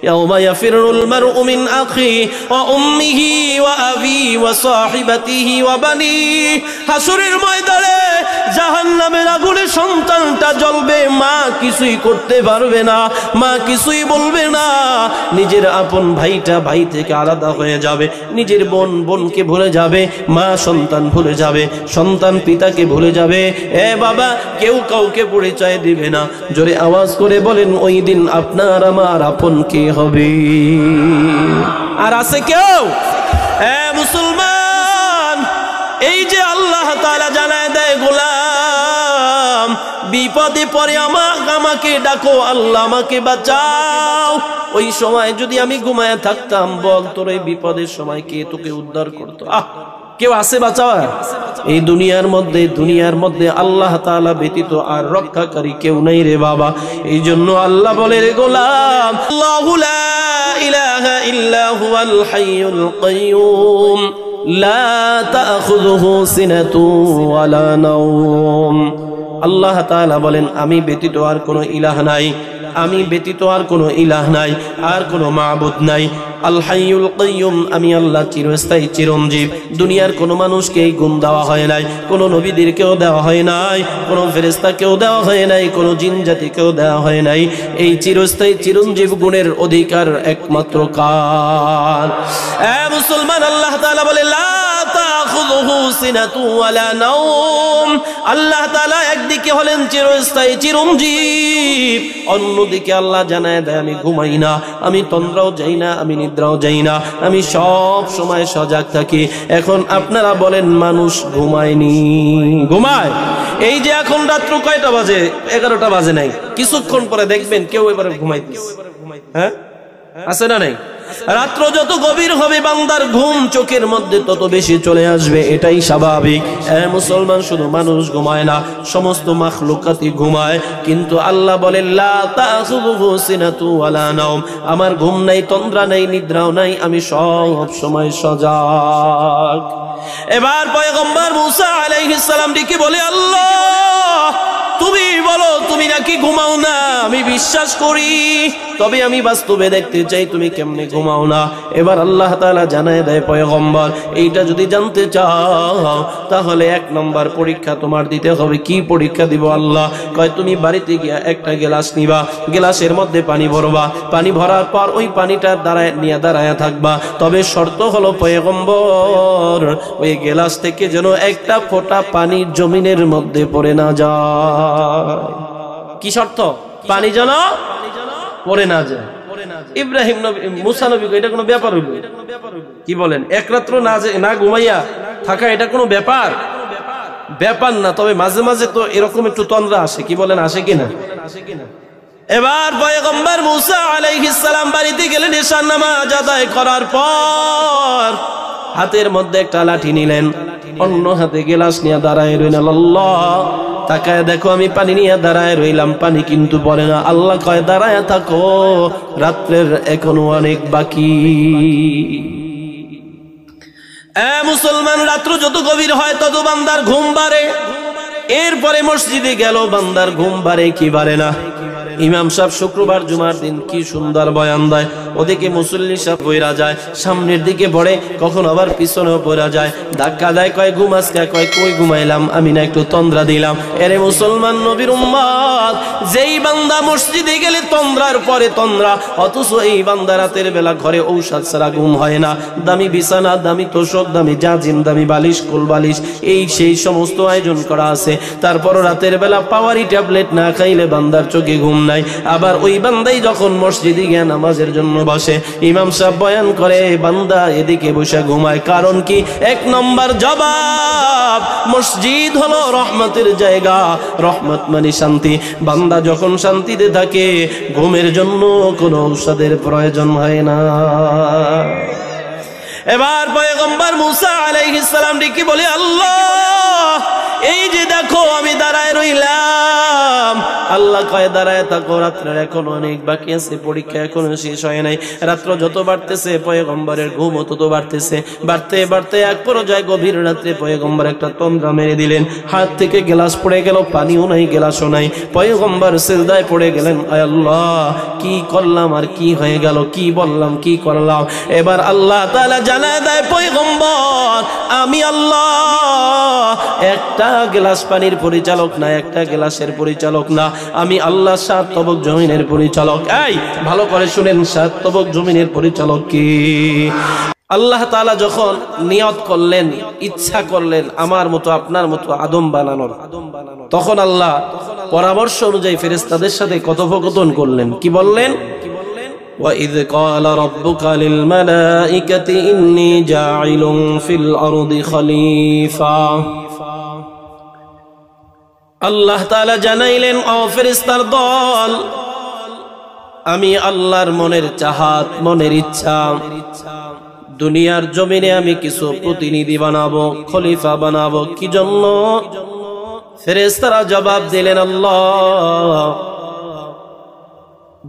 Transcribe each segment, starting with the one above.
يوم يفر المرء من أخيه وأمه وأبيه وصاحبته وبنيه হাসরের ময়দানে জাহান্নামের আগুনে সন্তানটা জ্বলবে, মা কিছুই করতে পারবে না, মা কিছুই বলবে না। নিজের আপন ভাইটা ভাই থেকে আলাদা হয়ে যাবে, নিজের বোন বোনকে ভুলে যাবে, মা সন্তান ভুলে যাবে, সন্তান পিতাকে ভুলে যাবে। এ বাবা, কেউ কাউকে পরিচয় দিবে না। জোরে আওয়াজ করে বলেন, ওই দিন আপনার আমার আপন কে হবে? আর আছে কেউ? মুসলমান, এই যে আল্লাহ তাআলা জানায় দেয়, গোলাম বিপদে পড়ে আমাকে ডাকো, আল্লাহ আমাকে বাঁচাও। ওই সময় যদি আমি ঘুমায় থাকতাম, বল তোর এই বিপদের সময় কে তোকে উদ্ধার করতো? কেউ আছে বাঁচাওয়া? এই দুনিয়ার মধ্যে আল্লাহ তাআলা ব্যতীত আর রক্ষাকারী কেউ নাই রে বাবা। এই জন্য আল্লাহ বলে, রে গোলাম, আল্লাহু লা ইলাহা ইল্লা হুয়াল হাইয়ুল কাইয়্যুম লা তাখুযুহু সিনাতুন ওয়ালা নাওম। আল্লাহ তাআলা বলেন, আমি ব্যতীত আর কোনো ইলাহ নাই, আমি ব্যতীত আর কোনো ইলাহ নাই, আর কোনো মাবুদ নাই। আল হাইয়ুল কাইয়্যুম, আমি আল্লাহ চিরস্থায়ী চিরঞ্জীব। দুনিয়ার কোনো মানুষকে এই গুণ দেওয়া হয় নাই, কোনো নবীদেরকেও দেওয়া হয় নাই, কোনো ফেরেশতাকেও দেওয়া হয় নাই, কোনো জিন জাতিকেও দেওয়া হয় নাই। এই চিরস্থায়ী চিরঞ্জীব গুণের অধিকার একমাত্র কার? মুসলমান, আল্লাহ তাআলা বলে, লা তাখুযুহু সিনাতুন ওয়ালা নাওম। আল্লাহ তাআলা একদিকে হলেন চিরস্থায়ী চিরঞ্জীব, অন্যদিকে আল্লাহ জানায় দেয়, আমি ঘুমাই না, আমি তন্দ্রাও যাই না, আমি নিদ্রাও যাই না, আমি সব সময় সজাগ থাকি। এখন আপনারা বলেন, মানুষ ঘুমায়নি? ঘুমায়। এই যে এখন রাত্র কয়টা বাজে? 11টা বাজে নাই। কিছুক্ষণ পরে দেখবেন কেউ এবারে ঘুমাইতেছে। হ্যাঁ, আছে না নাই? রাত্র যত গভীর হবে, বান্দার ঘুম চোখের মধ্যে তত বেশি চলে আসবে, এটাই স্বাভাবিক। মুসলমান, শুধু মানুষ ঘুমায় না, সমস্ত মাখলুকাতই ঘুমায়। কিন্তু আল্লাহ বলেন, লা তাখুযুহু সিনাতুন ওয়ালা নাওম, আমার ঘুম নাই, তন্দ্রা নাই, নিদ্রাও নাই, আমি সব সময় সজাগ। এবার পয়গম্বর মুসা আলাইহিস সালাম ডেকে বলে, আল্লাহ, তুমি বলো তুমি নাকি ঘুমাও না, আমি বিশ্বাস করি, তবে আমি বাস্তবে দেখতে চাই তুমি কেমনে ঘুমাও না। এবার আল্লাহ তাআলা জানায় দেয়, পয়গম্বর, এইটা যদি জানতে চাও তাহলে 1 নম্বর পরীক্ষা তোমার দিতে হবে। কি পরীক্ষা দিব? আল্লাহ কয়, তুমি বাড়িতে গিয়া একটা গ্লাস নিবা, গ্লাসের মধ্যে পানি ভরবা, পানি ভরার পর ওই পানিটা দাঁড়ায় থাকবা। তবে শর্ত হলো পয়গম্বর, ওই গ্লাস থেকে যেন একটা ফোঁটা পানি জমিনের মধ্যে পড়ে না যায়। কি শর্ত? পানি যেন পড়ে না যায়। ইব্রাহিম নবী, মুসা নবী, এটা কোনো ব্যাপার হইল? কি বলেন? এক রাত্র না ঘুমাইয়া থাকা এটা কোনো ব্যাপার? ব্যাপার না। তবে মাঝে মাঝে তো এরকম একটু তন্দ্রা আসে। কি বলেন, আসে কিনা? এবার পয়গম্বর মুসা আলাইহিস সালাম বাড়িতে গেলেন, ঈশার নামাজ আদায় করার পর হাতের মধ্যে একটা লাঠি নিলেন, অন্য হাতে গ্লাস নিয়ে দাঁড়ায় রইলেন। আল্লাহ, তাকায় দেখো, আমি পানি নিয়ে দাঁড়ায় রইলাম, পানি কিন্তু পড়ে না। আল্লাহ কয়, দাঁড়ায় থাকো, রাত্রের এখনো অনেক বাকি। মুসলমান, রাত্র যত গভীর হয় তত বান্দার ঘুম বাড়ে। এরপরে মসজিদে গেল, বান্দার ঘুম বাড়ে কি বাড়ে না? ইমাম সাহেব শুক্রবার জুমার দিন কি সুন্দর বয়ান দেয়, ওদিকে মুসল্লি সাহেব বইরা যায়, সামনের দিকে পড়ে, কখন আবার পিছনেও পড়া যায়, ধাক্কা দেয়, কয় ঘুম আজকে, কয় কই ঘুমাইলাম, আমি না একটু তন্দ্রা দিলাম। এরে মুসলমান, নবীর উম্মত, যেই বান্দা মসজিদে গেলে তন্দ্রার পরে তন্দ্রা, অথচ এই বান্দা রাতের বেলা ঘরে ঔষধ ছাড়া ঘুম হয় না, দামি বিছানা, দামি তোষক, দামি জাজিম, দামি বালিশ, কোল বালিশ, এই সেই সমস্ত আয়োজন করা আছে, তারপর রাতের বেলা পাওয়ারি ট্যাবলেট না খাইলে বান্দার চোখে ঘুম নাই। আবার ওই বান্দাই যখন মসজিদে গিয়ে নামাজের জন্য বসে, ইমাম সাহেব বয়ান করে, বান্দা এদিকে বসে ঘুমায়। কারণ কি? 1 নম্বর জবাব, মসজিদ হলো রহমতের জায়গা, রহমত মানে শান্তি। বান্দা যখন শান্তিতে থাকে, ঘুমের জন্য কোনো ঔষধের প্রয়োজন হয় না। এবার পয়গম্বর মুসা আলাইহিস সালাম ডেকে বলে, আল্লাহ, এই যে দেখো আমি দাঁড়ায় রইলাম। আল্লাহ কয় দাঁড়ায় থাকো, রাত্রের এখনো অনেক বাকি আছে, পরীক্ষা এখনো শেষ হয় নাই। রাত্র যত বাড়তেছে পয়গম্বরের ঘুম তত বাড়তেছে, বাড়তে বাড়তে এক পর্যায়ে গভীর রাত্রে পয়গম্বর একটা তন্দ্রা মেরে দিলেন। হাত থেকে গ্লাস পড়ে গেল, পানিও নাই গ্লাসও নাই। পয়গম্বর সিজদায় পড়ে গেলেন, আয় আল্লাহ কি করলাম আর কি হয়ে গেল, কি বললাম কি করলাম। এবার আল্লাহ তাআলা জানায় দেয় পয়গম্বর আমি আল্লাহ একটা গ্লাস পানির পরিচালক না, একটা গ্লাসের পরিচালক না, আমি আল্লাহ 7 তবক জমিনের পরিচালক। এই ভালো করে শুনেন, 7 তবক জমিনের পরিচালক কি? আল্লাহ তাআলা যখন নিয়ত করলেন, ইচ্ছা করলেন আমার মতো আপনার মতো আদম বানানোর, তখন আল্লাহ পরামর্শ অনুযায়ী ফেরেশতাদের সাথে কথোপকথন করলেন। কি বললেন? وَإِذْ قَالَ رَبُّكَ لِلْمَلَائِكَةِ إِنِّي جَاعِلٌ فِي الْأَرْضِ خَلِيفَةً। আল্লাহ তাআলা জানাইলেন, ও ফেরেশতার দল, আমি আল্লাহর মনের চাহাত, মনের ইচ্ছা, দুনিয়ার জমিনে আমি কিছু প্রতিনিধি বানাবো, খলিফা বানাবো। কি জন্য? ফেরেশতারা জবাব দিলেন, আল্লাহ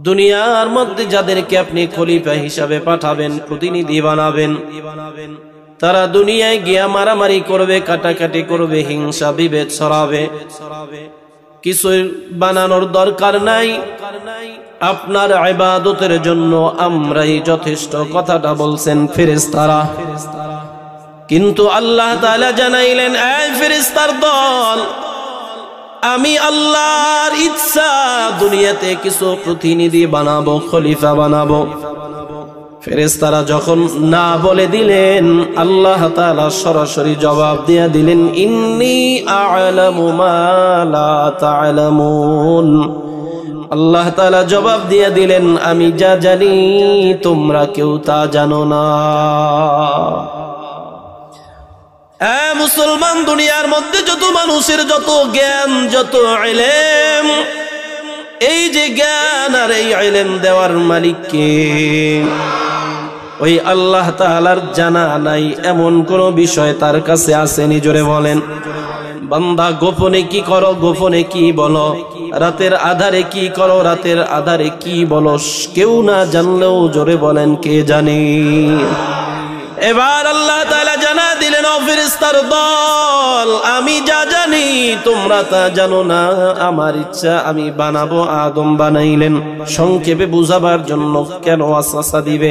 দুনিয়ার মধ্যে যাদেরকে আপনি খলিফা হিসাবে পাঠাবেন, প্রতিনিধি বানাবেন, তারা দুনিয়ায় গিয়া মারামারি করবে, কাটাকাটি করবে, হিংসা বিভেদ ছড়াবে। কিছু বানানোর দরকার নাই, আপনার ইবাদতের জন্য আমরাই যথেষ্ট। কথাটা বলছেন ফেরেশতারা। কিন্তু আল্লাহ তাআলা জানাইলেন, এই ফেরেশতার দল, আমি আল্লাহর ইচ্ছা দুনিয়াতে কিছু প্রতিনিধি বানাবো, খলিফা বানাবো। ফেরেশতারা যখন না বলে দিলেন, আল্লাহ তাআলা সরাসরি জবাব দিয়ে দিলেন, ইন্নী আ'লামু মা লা তা'লামুন। আল্লাহ তাআলা জবাব দিয়ে দিলেন, আমি যা জানি তোমরা কেউ তা জানো না। মুসলমান, দুনিয়ার মধ্যে যত মানুষের যত জ্ঞান, যত ইলম, এই যে জ্ঞান আর এই ইলম দেওয়ার মালিক কে? ওই আল্লাহ তাআলার জানা নাই এমন কোন বিষয় তার কাছে আসেনি। জোরে বলেন। বান্দা গোপনে কি করো, গোপনে কি বলো, রাতের আধারে কি করো, রাতের আধারে কি বলো, কেউ না জানলেও জোরে বলেন কে জানে। এবার আল্লাহ তাআলা জানা দিলেন, ও ফেরেশতার দল, আমি যা জানি তোমরা তা জানো না। আমার ইচ্ছা আমি বানাবো, আদম বানাইলেন। সংক্ষেপে বুঝাবার জন্য কেন ওয়াসওয়াসা দিবে?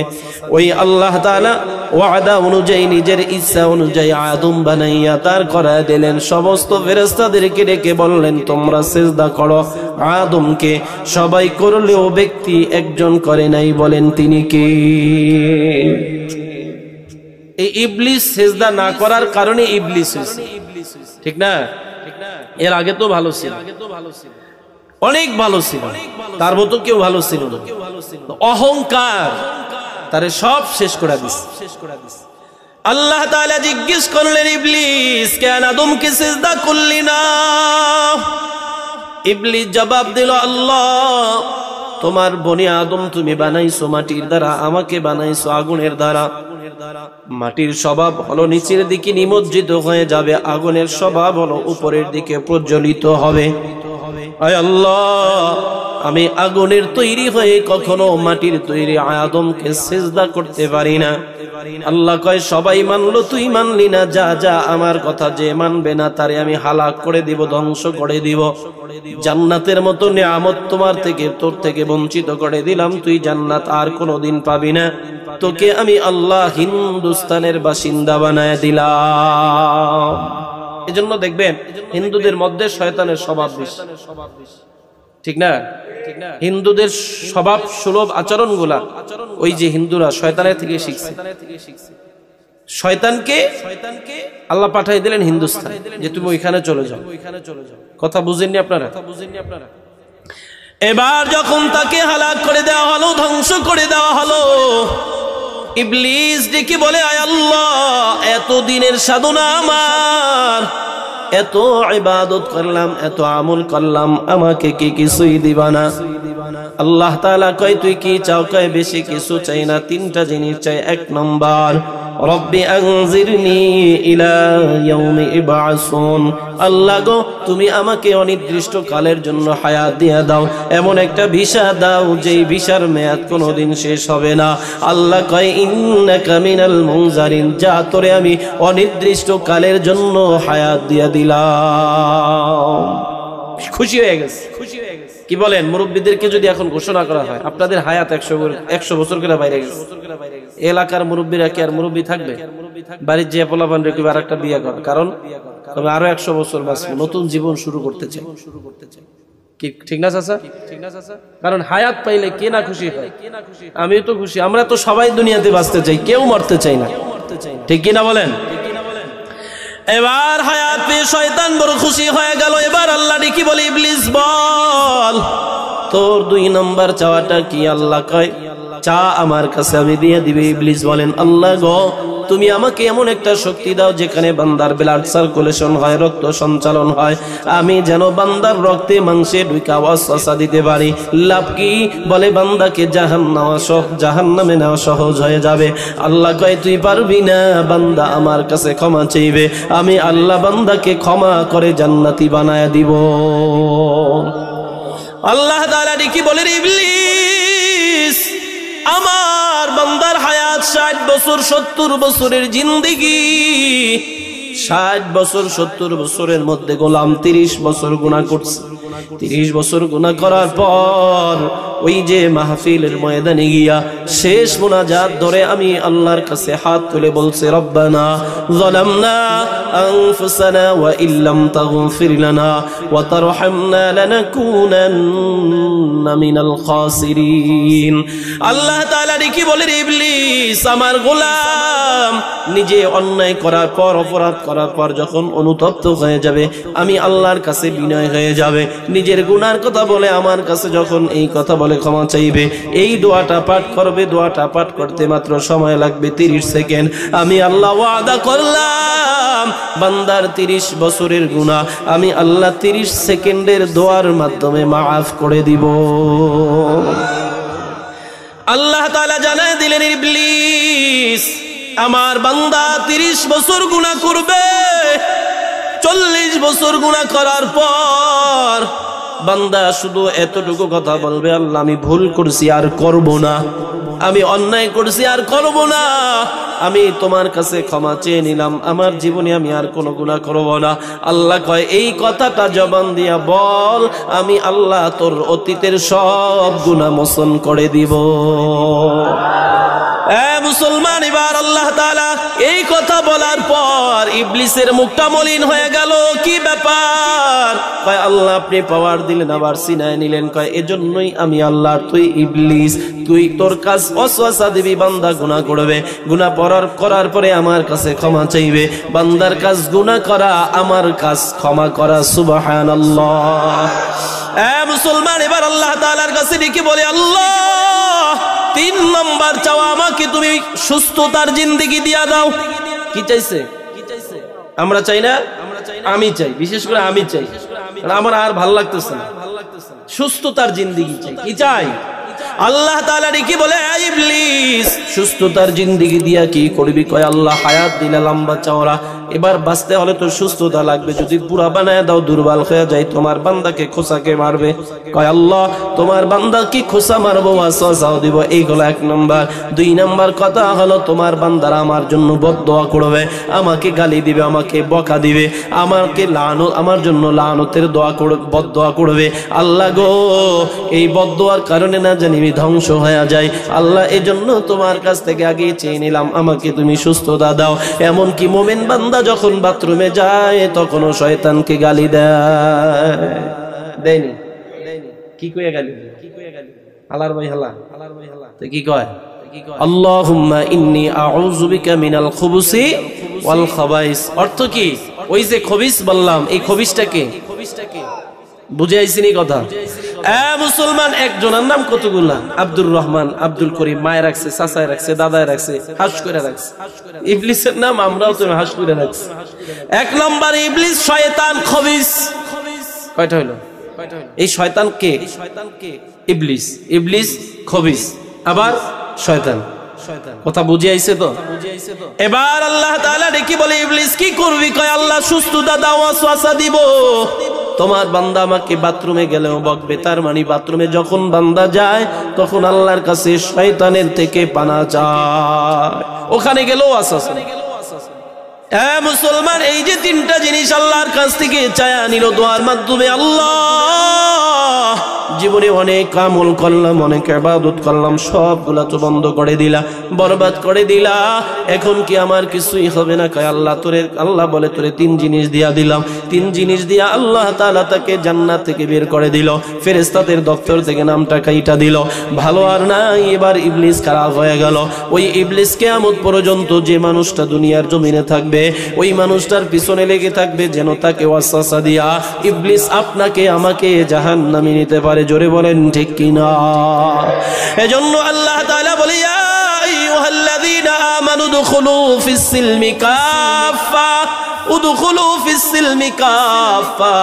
ওই আল্লাহ তাআলা ওয়াদা অনুযায়ী, নিজের ইচ্ছা অনুযায়ী আদম বানাইয়া তার করায় দিলেন। সমস্ত ফেরেশতাদেরকে ডেকে বললেন, তোমরা সিজদা করো আদমকে। সবাই করলেও ব্যক্তি একজন করে নাই। বলেন তিনি কে? এই ইবলিস সিজদা না করার কারণে ইবলিস হয়েছে, ঠিক না? এর আগে তো ভালো ছিল, অনেক ভালো ছিল, তার মতো কেউ ভালো ছিল না। অহংকার তারে সব শেষ করে দিছে। আল্লাহ তাআলা জিজ্ঞেস করলেন, ইবলিস কেন আদমকে সিজদা করলি না? ইবলিস জবাব দিল, আল্লাহ তোমার বনি আদম তুমি বানাইছো মাটির দ্বারা, আমাকে বানাইছো আগুনের দ্বারা। মাটির স্বভাব হলো নিচের দিকে নিমজ্জিত হয়ে যাবে, আগুনের স্বভাব হলো উপরের দিকে প্রজ্বলিত হবে। আয় আল্লাহ, আমি আগুনের তৈরি হয়ে কখনো মাটির তৈরি আদমকে সিজদা করতে পারি না। আল্লাহ কয়, সবাই মানলো, তুই মানলি না, যা যা আমার কথা যে মানবে না তারে আমি হালাক করে দিব, ধ্বংস করে দিব। জান্নাতের মতো নিয়ামত তোমার থেকে, তোর থেকে বঞ্চিত করে দিলাম, তুই জান্নাত আর কোনোদিন পাবি না। তোকে আমি আল্লাহ হিন্দুস্তানের বাসিন্দা বানায় দিলাম। এজন্য দেখবেন হিন্দুদের মধ্যে শয়তানের স্বভাব বেশি, ঠিক না? হিন্দুদের স্বভাব সুলভ আচরণ গুলা ওই যে হিন্দুরা শয়তানের থেকে শিখছে। শয়তানকে আল্লাহ পাঠিয়ে দিলেন হিন্দুস্তান, যে তুমি ওইখানে চলে যাও। কথা বুঝেননি আপনারা? এবার যখন তাকে হালাক করে দেওয়া হলো, ধ্বংস করে দেওয়া হলো, ইবলিস ডেকে বলে, আয় আল্লাহ এতদিনের সাধনা আমার, এত ইবাদত করলাম, এত আমল করলাম, আমাকে কি কিছুই দিবা না? আল্লাহ তাআলা কয়, তুই কি চাও? কয়, বেশি কিছু চাই না, 3টা জিনিস চাই। 1 নম্বর, রব্বি আনজিরনি ইলা ইয়াউমি ইবআসুন। আল্লাহ গো, তুমি আমাকে অনির্দিষ্ট কালের জন্য হায়াত দিয়ে দাও, এমন একটা ভিসা দাও যেই ভিসার মেয়াদ কোনোদিন শেষ হবে না। আল্লাহ কয় ইন্নাকা মিনাল মুনজারিন, যা তোরে আমি অনির্দিষ্ট কালের জন্য হায়াত দিয়ে দিলাম। খুশি হয়ে গেছে, খুশি হয়ে গেছে। কি বলেন, মুরব্বীদেরকে যদি এখন ঘোষণা করা হয় আপনাদের হায়াত 100 বছর করে বাইরে গেছে, এলাকার মুরব্বীরা কি আর মুরব্বী থাকবে? বাড়ির যে পোলাপান রেখে আর একটা বিয়ে কর, কারণ তবে আরো 100 বছর বাঁচবো, নতুন জীবন শুরু করতে চাই। কি ঠিক না চাচা? কারণ হায়াত পাইলে কে না খুশি হয়? আমিও তো খুশি। আমরা তো সবাই দুনিয়াতে বাঁচতে চাই, কেউ মরতে চাই না, ঠিক কিনা বলেন? এবার হায়াত পেয়ে শয়তান বড় খুশি হয়ে গেল। এবার আল্লাহ কি বলে, ইবলিস বল তোর 2 নম্বর চাওয়াটা কি? আল্লাহ কয় চা আমার কাছে, আমি দিয়ে দিবে। ইবলিস বলেন আল্লাহ গো, তুমি আমাকে এমন একটা শক্তি দাও যেখানে বান্দার ব্লাড সার্কুলেশন হয়, রক্ত সঞ্চালন হয়, আমি যেন বান্দার রক্তে মাংসে ঢুকা ওয়াসওয়াসা দিতে পারি। লাভ কি? বলে বান্দাকে জাহান্নামে নেওয়া সহজ হয়ে যাবে। আল্লাহ কয় তুই পারবি না, বান্দা আমার কাছে ক্ষমা চাইবে, আমি আল্লাহ বান্দাকে ক্ষমা করে জান্নাতি বানায় দিব। আল্লাহ তাআলা কি বলেন, ইবলিস আমার বান্দার হায়াত 60 বছর 70 বছরের জিন্দেগি, 60 বছর 70 বছরের মধ্যে গোলাম 30 বছর গুনাহ করছে। 30 বছর গুনাহ করার পর ওই যে মাহফিলের ময়দানে গিয়া শেষ মুনাজাত ধরে আমি আল্লাহর কাছে হাত তুলে বলছে, রব্বানা যালামনা আনফুসানা ওয়া ইল্লাম তাগফির লানা ওয়া তারহামনা লানাকুনান্না মিনাল খাসিরিন। আল্লাহ তাআলা কি বলে, ইবলিস আমার গোলাম নিজে অন্যায় করার পর, অপরাধ করার পর যখন অনুতপ্ত হয়ে যাবে, আমি আল্লাহর কাছে বিনয় হয়ে যাবে, নিজের গুনার কথা বলে আমার কাছে যখন এই কথা বলে ক্ষমা চাইবে, এই দোয়াটা পাঠ করবে। দোয়াটা পাঠ করতে মাত্র সময় লাগবে 30 সেকেন্ড। আমি আল্লাহ ওয়াদা করলাম বান্দার 30 বছরের গুনাহ আমি আল্লাহ 30 সেকেন্ডের দোয়ার মাধ্যমে মাফ করে দিব। আল্লাহ তাআলা জানায় দিলেন, ইবলিস আমার বান্দা 30 বছর গুনাহ করবে, 40 বছর গুনাহ করার পর বান্দা শুধু এতটুকু কথা বলবে, আল্লাহ আমি ভুল করছি আর করব না, আমি অন্যায় করছি আর করব না, আমি তোমার কাছে ক্ষমা চেয়ে নিলাম, আমার জীবনে আমি আর কোনো গুনাহ করব না। আল্লাহ কয় এই কথাটা জবান দিয়া বল, আমি আল্লাহ তোর অতীতের সব গুনাহ মোচন করে দিব। মুসলমান, এবার আল্লাহ তাআলা এই কথা বলার পর ইবলিসের মুখটা মলিন হয়ে গেল। কি ব্যাপার? কয় আল্লাহ আপনি পাওয়ার দিলেন আবার সিনায় নিলেন। কয় এজন্যই আমি আল্লাহ, তুই ইবলিস, তুই তোর কাজ ওয়াসওয়াসা দিবি, বান্দা গুনাহ করবে, গুনাহ করার পরে আমার কাছে ক্ষমা চাইবে, বান্দার কাজ গুনাহ করা, আমার কাজ ক্ষমা করা। সুবহানাল্লাহ। মুসলমান, এবার আল্লাহ তাআলার কাছে ডেকে বলে, আল্লাহ 3 নম্বর চাওয়া, আমাকে তুমি সুস্থতার জিন্দেগি দিয়া দাও। কি চাইছে? আমরা চাই না? আমি চাই, বিশেষ করে আমি চাই, আমার আর ভালো লাগতেছে না, সুস্থতার জিন্দেগি চাই। কি চাই? আল্লাহ তাআলা কি বলে, ইবলিস সুস্থতার জিন্দেগি দিয়া কি করবি? কয় আল্লাহ হায়াত দিলে লম্বা চওড়া, এবার বাঁচতে হলে তো সুস্থতা লাগবে, যদি পুরা বানায় দাও দুর্বল হয়ে যায়, তোমার বান্দাকে খোসাকে মারবে। কয় আল্লাহ তোমার বান্দা কি খোসা মারবো, ওয়াসওয়াসাও দিব। এইগুলো 1 নম্বর। 2 নম্বর কথা হলো তোমার বান্দারা আমার জন্য বদদোয়া করবে, আমাকে গালি দিবে, আমাকে বকা দিবে, আমাকে লানত, আমার জন্য লানতের দোয়া করবে, বদদোয়া করবে। আল্লাহ গো, এই বদদোয়ার কারণে না জানি আমি ধ্বংস হয়ে যায়। আল্লাহ এজন্য তোমার কাছ থেকে আগে চেয়ে নিলাম, আমাকে তুমি সুস্থতা দাও। এমন কি মুমিন বান্দা যখন বাথরুমে যায় তখনও শয়তানকে গালি দেয়নি? কি কইয়া গালি? হালার ভাই হালা, তো কি কয়? আল্লাহুম্মা ইন্নী আউযু বিকা মিনাল খুবুসি ওয়াল খাবাইস। অর্থ কি? ওই যে খবিস বললাম, এই খবিসটাকে বুঝে আইছিনি কথা? মুসলমান, একজনের নাম কতগুলা, আব্দুর রহমান, আব্দুল করিম, মায়ের রাখছে, চাচায় রাখছে, দাদায় রাখছে, হাস করে রাখছে। ইবলিসের নাম আমরাও তো হাস করে রাখছি। 1 নম্বর ইবলিস, শয়তান, খবিস। কয়টা হইলো? এই শয়তান কে? ইবলিস। ইবলিস খবিস, আবার শয়তান। কথা বুঝে আইছে তো? এবার আল্লাহ তাআলা ডেকে বলে ইবলিস কি করবি? কয় আল্লাহ সুস্থতা দাও, ওয়াসওয়াসা দিব। তোমার বান্দা আমাকে বাথরুমে গেলেও বকবে, তার মানে বাথরুমে যখন বান্দা যায় তখন আল্লাহর কাছে শয়তানের থেকে পানা চায়, ওখানে গেলেও ওয়াসওয়াসা। হ্যাঁ মুসলমান, এই যে তিনটা জিনিস আল্লাহর কাছ থেকে চায়া নিল দোয়ার মাধ্যমে। আল্লাহ জীবনে অনেক আমল করলাম, অনেক ইবাদত করলাম, সবগুলা তো বন্ধ করে দিলা, বরবাদ করে দিলা, এখন কি আমার কিছুই হবে না? কয় আল্লাহ আল্লাহ বলে তোরে তিন জিনিস দিয়া দিলাম। তিন জিনিস দিয়া আল্লাহ তাআলা তাকে জান্নাত থেকে বের করে দিল, ফেরেশতাদের দপ্তর থেকে নামটা কাইটা দিল। ভালো আর নাই, এবার ইবলিস খারাপ হয়ে গেল। ওই ইবলিস কিয়ামত পর্যন্ত যে মানুষটা দুনিয়ার জমিনে থাকবে, ওই মানুষটার পিছনে লেগে থাকবে যেন তাকে ওয়াসওয়াসা দিয়া ইবলিস আপনাকে আমাকে জাহান্নামে নিতে পারে। জোরে বলেন ঠিক কিনা? এজন্য আল্লাহ তাআলা বলে ইয়া আইয়ুহাল্লাযীনা আমানু দুখুলু ফিস সিলমি কাফা উদখুলু ফিস সিলমি কাফা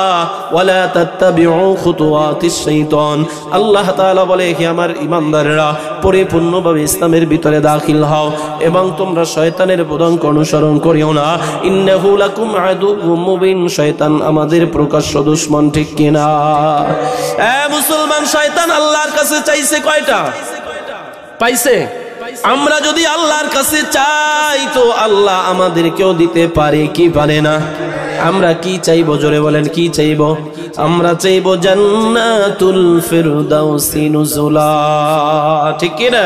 ওয়ালা তাত্তাবিউ খুতুওয়াতিশ শাইতান। আল্লাহ তাআলা বলে হে আমার ঈমানদাররা, পরিপূর্ণভাবে ইসলামের ভিতরে দাখিল হও এবং তোমরা শয়তানের পদাঙ্ক অনুসরণ করিও না। ইন্নাহু লাকুম আদুউম মুবিন, শয়তান আমাদের প্রকাশ্য দুশমন, ঠিক কিনা? মুসলমান, শয়তান আল্লাহর কাছে চাইছে কয়টা? পাইছে। আমরা যদি আল্লাহর কাছে চাই তো আল্লাহ আমাদেরকেও দিতে পারে কি পারে না? আমরা কি চাইবো? জোরে বলেন কি চাইবো? আমরা চাইবো জান্নাতুল ফিরদাউসি নুজুলা, ঠিক কি না?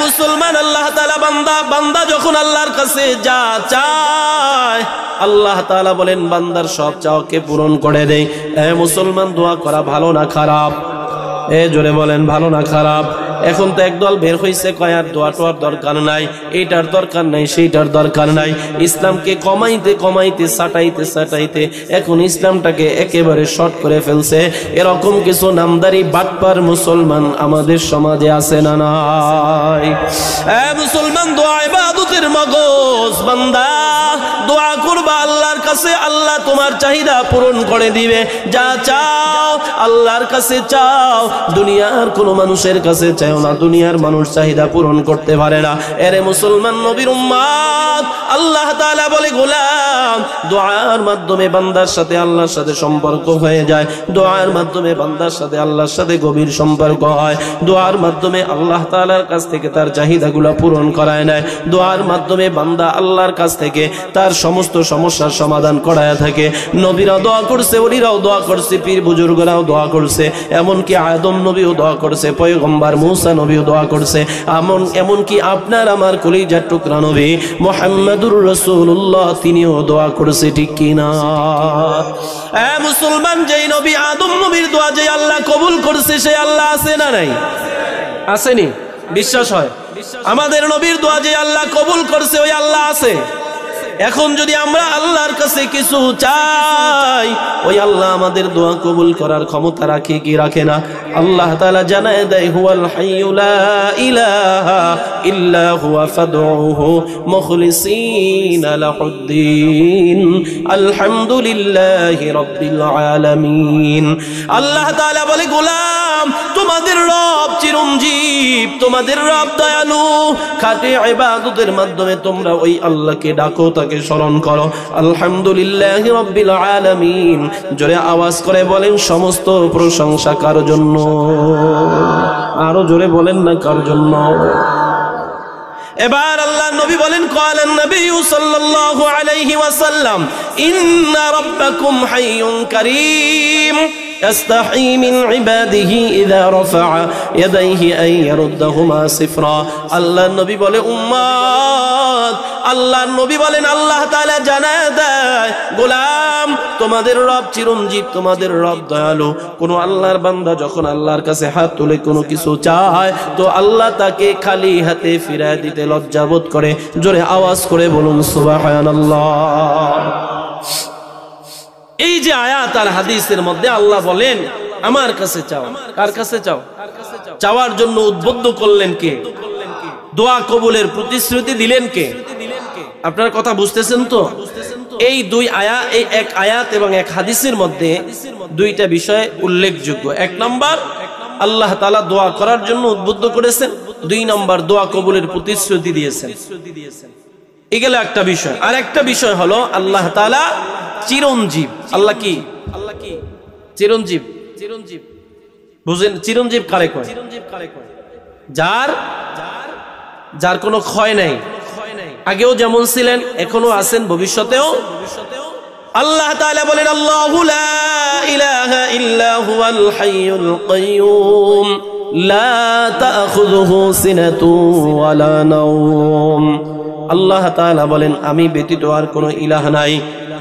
মুসলমান, আল্লাহ তাআলা বান্দা যখন আল্লাহর কাছে যা চায় আল্লাহ তাআলা বলেন বান্দার সব চাওয়াকে পূরণ করে দেয়। মুসলমান, দোয়া করা ভালো না খারাপ? জোরে বলেন ভালো না খারাপ? এখন তো একদল বের হইছে কয় আর দোয়া টোয়ার দরকার নাই, এইটার দরকার নাই, সেইটার দরকার নাই। ইসলামকে কমাইতে কমাইতে সাটাইতে এখন ইসলামটাকে একেবারে শর্ট করে ফেলছে। এরকম কিছু নামদারি বাটপার মুসলমান আমাদের সমাজে আছে না নাই? মুসলমান, দোয়া ইবাদতের মগজ। বান্দা দোয়া করবা আল্লাহর কাছে, আল্লাহ তোমার চাহিদা পূরণ করে দিবে। যা চাও আল্লাহর কাছে চাও, দুনিয়ার কোন মানুষের কাছে চাও না, দুনিয়ার মানুষ চাহিদা পূরণ করতে পারে না। এরে মুসলমান, নবীর উম্মত, আল্লাহ তাআলা বলে গোলাম দোয়ার মাধ্যমে বান্দার সাথে আল্লাহর সাথে সম্পর্ক হয়ে যায়। দোয়ার মাধ্যমে বান্দার সাথে আল্লাহর সাথে গভীর সম্পর্ক হয়। দোয়ার মাধ্যমে আল্লাহ তাআলার কাছ থেকে তার চাহিদাগুলো পূরণ করায় নেয়। দোয়ার মাধ্যমে বান্দা আল্লাহর কাছ থেকে তার সমস্ত সমস্যার সমাধান করায় থাকে। নবীরাও দোয়া করছে, ওলিরাও দোয়া করছে, পীর বুজুর্গরাও দোয়া করছে, এমনকি আদম নবীও দোয়া করছে, পয়গম্বর মুসা নবীও দোয়া করছে, এমনকি আপনার আমার কলিজার টুকরা নবী মুহাম্মদুর রাসূলুল্লাহ তিনিও দোয়া করছে, ঠিক কিনা? মুসলমান, যেই নবী আদম নবীর দোয়া যে আল্লাহ কবুল করছে সেই আল্লাহ আছে না নাই? আসেনি? বিশ্বাস হয়? আমাদের নবীর দোয়া যে আল্লাহ কবুল করছে ওই আল্লাহ আছে। এখন যদি আমরা আল্লাহর কাছে কিছু চাই, ওই আল্লাহ আমাদের দোয়া কবুল করার ক্ষমতা রাখে কি রাখে না? আল্লাহ তাআলা জানায় দেয় হুয়াল হাইয়্যু লা ইলাহা ইল্লা হুয়া ফাদউহু মুখলিসিনা লাহুদ্দিন আলহামদুলিল্লাহি রাব্বিল আলামিন। আল্লাহ তাআলা বলে গোলাম তোমাদের রব চিরঞ্জীব, তোমাদের রব দয়ালু। খাঁটি ইবাদতের মাধ্যমে তোমরা ওই আল্লাহকে ডাকো, তাকে স্মরণ করো। আলহামদুলিল্লাহি রাব্বিল আলামিন। জোরে আওয়াজ করে বলেন সমস্ত প্রশংসা কার জন্য? আরো জোরে বলেন না কার জন্য? এবার আল্লাহ নবী বলেন ক্বালান নবী সাল্লাল্লাহু আলাইহি ওয়াসাল্লাম ইন্না রাব্বাকুম হাইয়ুন কারীম يستحي من عباده إذا رفع يديه أن يردهما صفرا। আল্লাহ নবী বলে উম্মত, আল্লাহ নবী বলেন আল্লাহ তাআলা জানায় দেয় গোলাম তোমাদের রব চিরঞ্জীব, তোমাদের রব দয়ালু। কোন আল্লাহর বান্দা যখন আল্লাহর কাছে হাত তুলে কোনো কিছু চায় তো আল্লাহ তাকে খালি হাতে ফিরায় দিতে লজ্জাবোধ করে। জোরে আওয়াজ করে বলুন সুবহানাল্লাহ। এই যে আয়াত আর হাদিসের মধ্যে আল্লাহ বলেন আমার কাছে চাও। কার কাছে চাও? চাওয়ার জন্য উদ্বুদ্ধ করলেন কে? দোয়া কবুলের প্রতিশ্রুতি দিলেন কে? আপনার কথা বুঝতেছেন তো? এই দুই আয়াত, এই এক আয়াত এবং এক হাদিসের মধ্যে দুইটা বিষয় উল্লেখযোগ্য। এক নাম্বার, আল্লাহ তাআলা দোয়া করার জন্য উদ্বুদ্ধ করেছেন। 2 নম্বর দোয়া কবুলের প্রতিশ্রুতি দিয়েছেন। এগুলো একটা বিষয়। আর একটা বিষয় হলো আল্লাহ তাআলা চিরঞ্জীব। আল্লাহ কি চিরঞ্জীব? বুঝেন চিরঞ্জীব কারে কয়? যার কোনো ক্ষয় নাই, আগেও যেমন ছিলেন এখনো আছেন, ভবিষ্যতেও। আল্লাহ তাআলা বলেন আল্লাহু লা ইলাহা ইল্লা হুয়াল হাইয়ুল কাইয়্যুম লা তাখুযুহু সিনাতুন ওয়ালা নাওম। আল্লাহ তাআলা বলেন আমি ব্যতীত আর কোনো ইলাহ নাই,